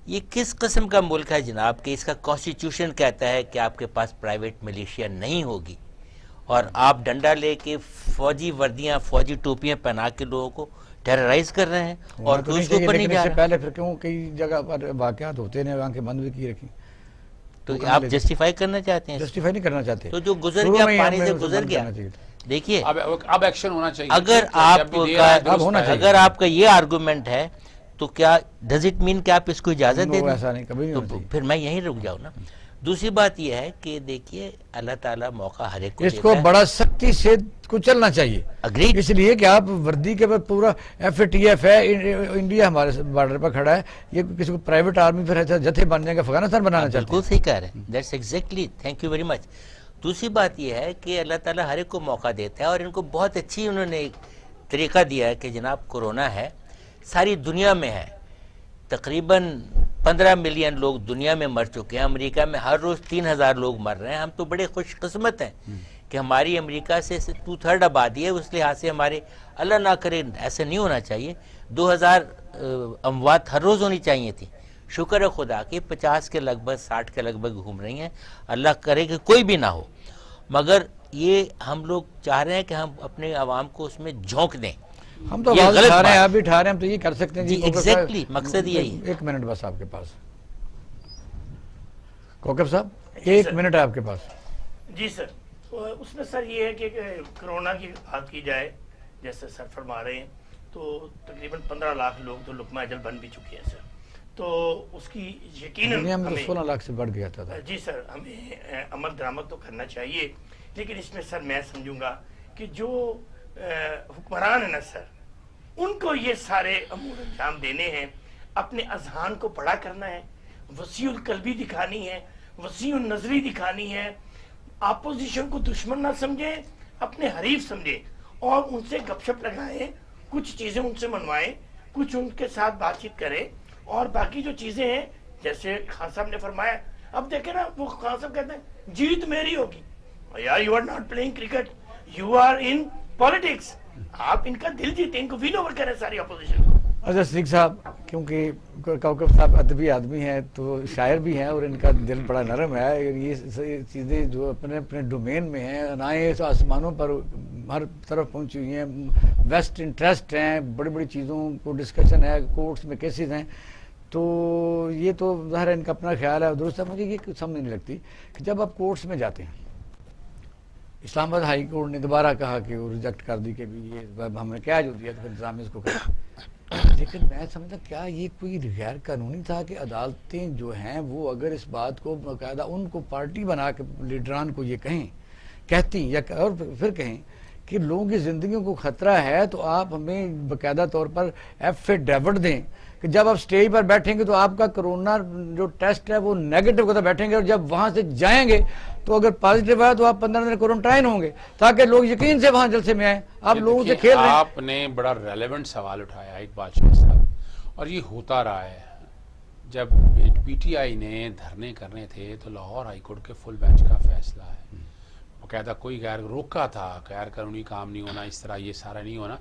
یہ کس قسم کا ملک ہے جناب کہ اس کا کانسٹیٹیوشن کہتا ہے کہ آپ کے پاس پرائیویٹ ملیشیا نہیں ہوگی، اور آپ ڈنڈا لے کے فوجی وردیاں فوجی ٹوپیاں پہنا کے لوگوں کو ٹیررائز کر رہے ہیں، اور تو اس کے اوپر نہیں لیکن جا اس سے رہا۔ پہلے پھر کیوں کئی جگہ پر واقعات ہوتے ہیں آنکھیں بند بھی کی رکھی؟ تو آپ جسٹیفائی کرنا چاہتے ہیں؟ جسٹیفائی نہیں کرنا چاہتے، تو جو گزر شروع گیا میں ہی پانی ہمیں سے اسے گزر بند گیا۔ کرنا چاہیے تھا۔ دیکھیے اب ایکشن ہونا چاہیے، اگر آپ کا یہ آرگومنٹ ہے تو کیا ڈز اٹ مین کہ آپ اس کو اجازت دے دیں؟ ایسا نہیں، کبھی نہیں ہونا تو چاہیے۔ پھر میں یہیں رک جاؤں نا۔ دوسری بات یہ ہے کہ دیکھیے اللہ تعالیٰ موقع ہر ایک کو اس دیتا کو ہے۔ بڑا سختی سے کچلنا چاہیے، Agreed۔ اس لیے کہ آپ وردی کے بعد پورا ایف اے ٹی ایف ہے، انڈیا ہمارے بارڈر پر کھڑا ہے، یہ کسی کو پرائیویٹ آرمی پھر ایسا جتھے بن جائے گا، افغانستان بنانا چاہتے بالکل ہیں۔ صحیح کہہ رہے ہیں، that's exactly, thank you very much. دوسری بات یہ ہے کہ اللہ تعالیٰ ہر ایک کو موقع دیتا ہے، اور ان کو بہت اچھی انہوں نے ایک طریقہ دیا ہے کہ جناب کورونا ہے، ساری دنیا میں ہے، تقریباً 15 ملین لوگ دنیا میں مر چکے ہیں، امریکہ میں ہر روز 3000 لوگ مر رہے ہیں۔ ہم تو بڑے خوش قسمت ہیں کہ ہماری امریکہ سے 2/3 آبادی ہے، اس لحاظ سے ہمارے اللہ نہ کرے ایسا نہیں ہونا چاہیے، 2000 اموات ہر روز ہونی چاہیے تھی۔ شکر ہے خدا کہ 50 کے لگ بھگ 60 کے لگ بھگ گھوم رہی ہیں، اللہ کرے کہ کوئی بھی نہ ہو، مگر یہ ہم لوگ چاہ رہے ہیں کہ ہم اپنے عوام کو اس میں جھونک دیں۔ ہم تو یہ آواز غلط اٹھا رہے ہیں، بات آپ بھی اٹھا رہے ہیں، ہم تو یہ کر سکتے ہیں جی کوکب صاحب۔ ایگزیکٹلی، مقصد یہی ہے۔ ایک منٹ بس آپ کے پاس، کوکب صاحب ایک منٹ ہے آپ کے پاس۔ جی سر، اس میں سر یہ ہے کہ کرونا کی بات کی جائے جیسے سر فرما رہے ہیں تو تقریباً 15 لاکھ لوگ تو لقمہ اجل بن بھی چکے ہیں سر، تو اس کی یقیناً دنیا میں تو ہمیں 16 لاکھ سے بڑھ گیا تھا۔ جی سر ہمیں عمل درآمد تو کرنا چاہیے، لیکن اس میں سر میں سمجھوں گا کہ جو حکمران ہیں نا سر، ان کو یہ سارے امور انجام دینے ہیں، اپنے اذہان کو بڑا کرنا ہے، وسیع القلبی دکھانی ہے، وسیع النظری دکھانی ہے، اپوزیشن کو دشمن نہ سمجھیں، اپنے حریف سمجھیں، اور ان سے گپ شپ لگائیں، کچھ چیزیں ان سے منوائیں، کچھ ان کے ساتھ بات چیت کریں، اور باقی جو چیزیں ہیں جیسے خان صاحب نے فرمایا اب دیکھیں نا وہ خان صاحب کہتے ہیں جیت میری ہوگی. یار you are not playing cricket, you are in politics. آپ ان کا دل جیتے, ان کو ون اوور کریں ساری اپوزیشن. اچھا صدیق صاحب, کیونکہ کوکب صاحب ادبی آدمی ہیں تو شاعر بھی ہیں اور ان کا دل بڑا نرم ہے. یہ چیزیں جو اپنے اپنے ڈومین میں ہیں, نائیں آسمانوں پر ہر طرف پہنچی ہوئی ہیں, ویسٹ انٹرسٹ ہیں, بڑی بڑی چیزوں کو ڈسکشن ہے, کورٹس میں کیسز ہیں, تو یہ تو ظاہر ہے ان کا اپنا خیال ہے. درست ہے, مجھے یہ سمجھ نہیں لگتی کہ جب آپ کورٹس میں جاتے ہیں, اسلام آباد ہائی کورٹ نے دوبارہ کہا کہ وہ ریجیکٹ کر دی کہ یہ ہم نے کیا جو دیا تو پھر انتظام اس کو کرا, لیکن میں سمجھتا کیا یہ کوئی غیر قانونی تھا کہ عدالتیں جو ہیں وہ اگر اس بات کو باقاعدہ ان کو پارٹی بنا کے لیڈران کو یہ کہتی یا اور پھر کہیں کہ لوگوں کی زندگیوں کو خطرہ ہے تو آپ ہمیں باقاعدہ طور پر ایفیڈیوٹ دیں کہ جب آپ سٹیج پر بیٹھیں گے تو آپ کا کرونا جو ٹیسٹ ہے وہ نیگیٹو کے ساتھ بیٹھیں گے, اور جب وہاں سے جائیں گے تو اگر پازیٹیو ہے تو آپ 15 دن کوارنٹائن ہوں گے تاکہ لوگ یقین سے وہاں جلسے میں آئیں. آپ لوگوں سے کھیل رہے ہیں. آپ نے بڑا ریلیونٹ سوال اٹھایا ایک بادشاہ صاحب, اور یہ ہوتا رہا ہے. جب پی ٹی آئی نے دھرنے کرنے تھے تو لاہور ہائی کورٹ کے فل بینچ کا فیصلہ ہے, باقاعدہ کوئی غیر روکا تھا, غیر قانونی کام نہیں ہونا, اس طرح یہ سارا نہیں ہونا.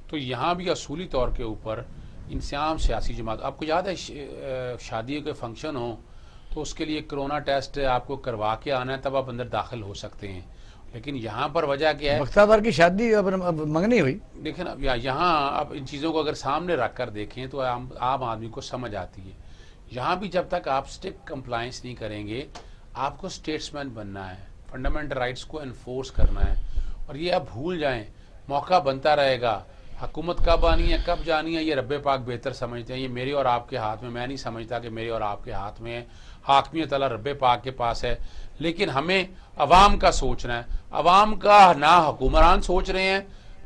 تو یہاں بھی اصولی طور کے اوپر انسیام سیاسی جماعت, آپ کو یاد ہے شادیوں کے فنکشن ہوں تو اس کے لیے کرونا ٹیسٹ آپ کو کروا کے آنا ہے تب آپ اندر داخل ہو سکتے ہیں. لیکن یہاں پر وجہ کیا ہے, بختیار کی شادی اب منگنی ہوئی, دیکھیں نا یہاں آپ ان چیزوں کو اگر سامنے رکھ کر دیکھیں تو عام آدمی کو سمجھ آتی ہے. یہاں بھی جب تک آپ اسٹرکٹ کمپلائنس نہیں کریں گے, آپ کو اسٹیٹسمین بننا ہے, فنڈامنٹل رائٹس کو انفورس کرنا ہے, اور یہ آپ بھول جائیں موقع بنتا رہے گا. حکومت کب آنی ہے کب جانی ہے یہ رب پاک بہتر سمجھتے ہیں, یہ میرے اور آپ کے ہاتھ میں نہیں سمجھتا کہ میرے اور آپ کے ہاتھ میں ہے. حاکمیت اللہ رب پاک کے پاس ہے, لیکن ہمیں عوام کا سوچنا ہے. عوام کا نہ حکمران سوچ رہے ہیں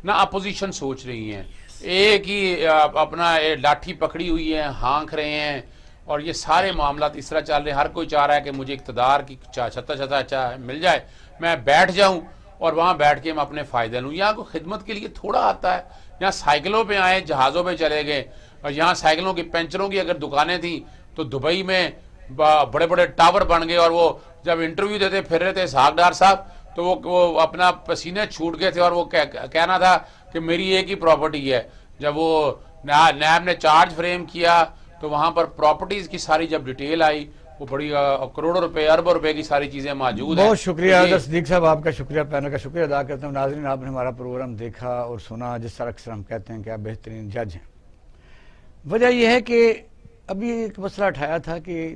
نہ اپوزیشن سوچ رہی ہیں, ایک ہی اپنا لاٹھی پکڑی ہوئی ہے, ہانک رہے ہیں, اور یہ سارے معاملات اس طرح چل رہے ہیں. ہر کوئی چاہ رہا ہے کہ مجھے اقتدار کی چھتا مل جائے, میں بیٹھ جاؤں اور وہاں بیٹھ کے میں اپنے فائدے لوں. یہاں کو خدمت کے لیے تھوڑا آتا ہے, یہاں سائیکلوں پہ آئے, جہازوں پہ چلے گئے, اور یہاں سائیکلوں کی پنچروں کی اگر دکانیں تھیں تو دبئی میں بڑے بڑے ٹاور بن گئے, اور وہ جب انٹرویو دیتے پھر رہے تھے اسحاق ڈار صاحب تو وہ اپنا پسینے چھوٹ گئے تھے, اور وہ کہنا تھا کہ میری ایک ہی پراپرٹی ہے. جب وہ نیب نے چارج فریم کیا تو وہاں پر پراپرٹیز کی ساری جب ڈیٹیل آئی, وہ بڑی کروڑوں روپے اربوں روپے کی ساری چیزیں موجود ہیں. بہت شکریہ صدیق صاحب, آپ کا شکریہ, پینل کا شکریہ ادا کرتا ہوں. ناظرین, آپ نے ہمارا پروگرام دیکھا اور سنا, جس طرح اکثر ہم کہتے ہیں کہ آپ بہترین جج ہیں. وجہ یہ ہے کہ ابھی ایک مسئلہ اٹھایا تھا کہ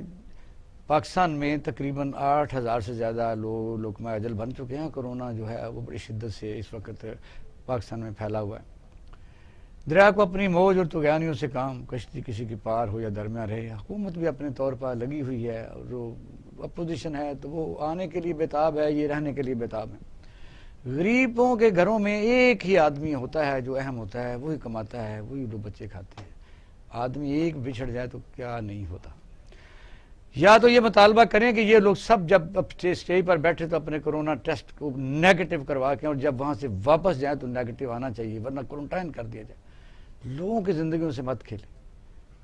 پاکستان میں تقریباً 8,000 سے زیادہ لوگ لقمہ اجل بن چکے ہیں. کرونا جو ہے وہ بڑی شدت سے اس وقت پاکستان میں پھیلا ہوا ہے. دریا کو اپنی موج اور طغیانیوں سے کام, کشتی کسی کی پار ہو یا درمیان رہے. حکومت بھی اپنے طور پر لگی ہوئی ہے, اور جو اپوزیشن ہے تو وہ آنے کے لیے بیتاب ہے, یہ رہنے کے لیے بیتاب ہے. غریبوں کے گھروں میں ایک ہی آدمی ہوتا ہے جو اہم ہوتا ہے, وہی کماتا ہے, وہی لوگ بچے کھاتے ہیں. آدمی ایک بچھڑ جائے تو کیا نہیں ہوتا. یا تو یہ مطالبہ کریں کہ یہ لوگ سب جب اسٹیج پر بیٹھے تو اپنے کرونا ٹیسٹ کو نیگیٹو کروا کے, اور جب وہاں سے واپس جائیں تو نیگیٹو آنا چاہیے, ورنہ کوارنٹائن کر دیا جائے. لوگوں کی زندگیوں سے مت کھیلیں.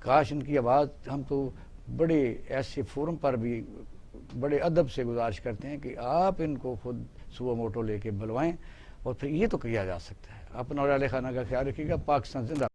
کاش ان کی آواز, ہم تو بڑے ایسے فورم پر بھی بڑے ادب سے گزارش کرتے ہیں کہ آپ ان کو خود سو موٹو لے کے بلوائیں, اور پھر یہ تو کیا جا سکتا ہے. اپنا اور اہل خانہ کا خیال رکھیے گا. پاکستان زندہ.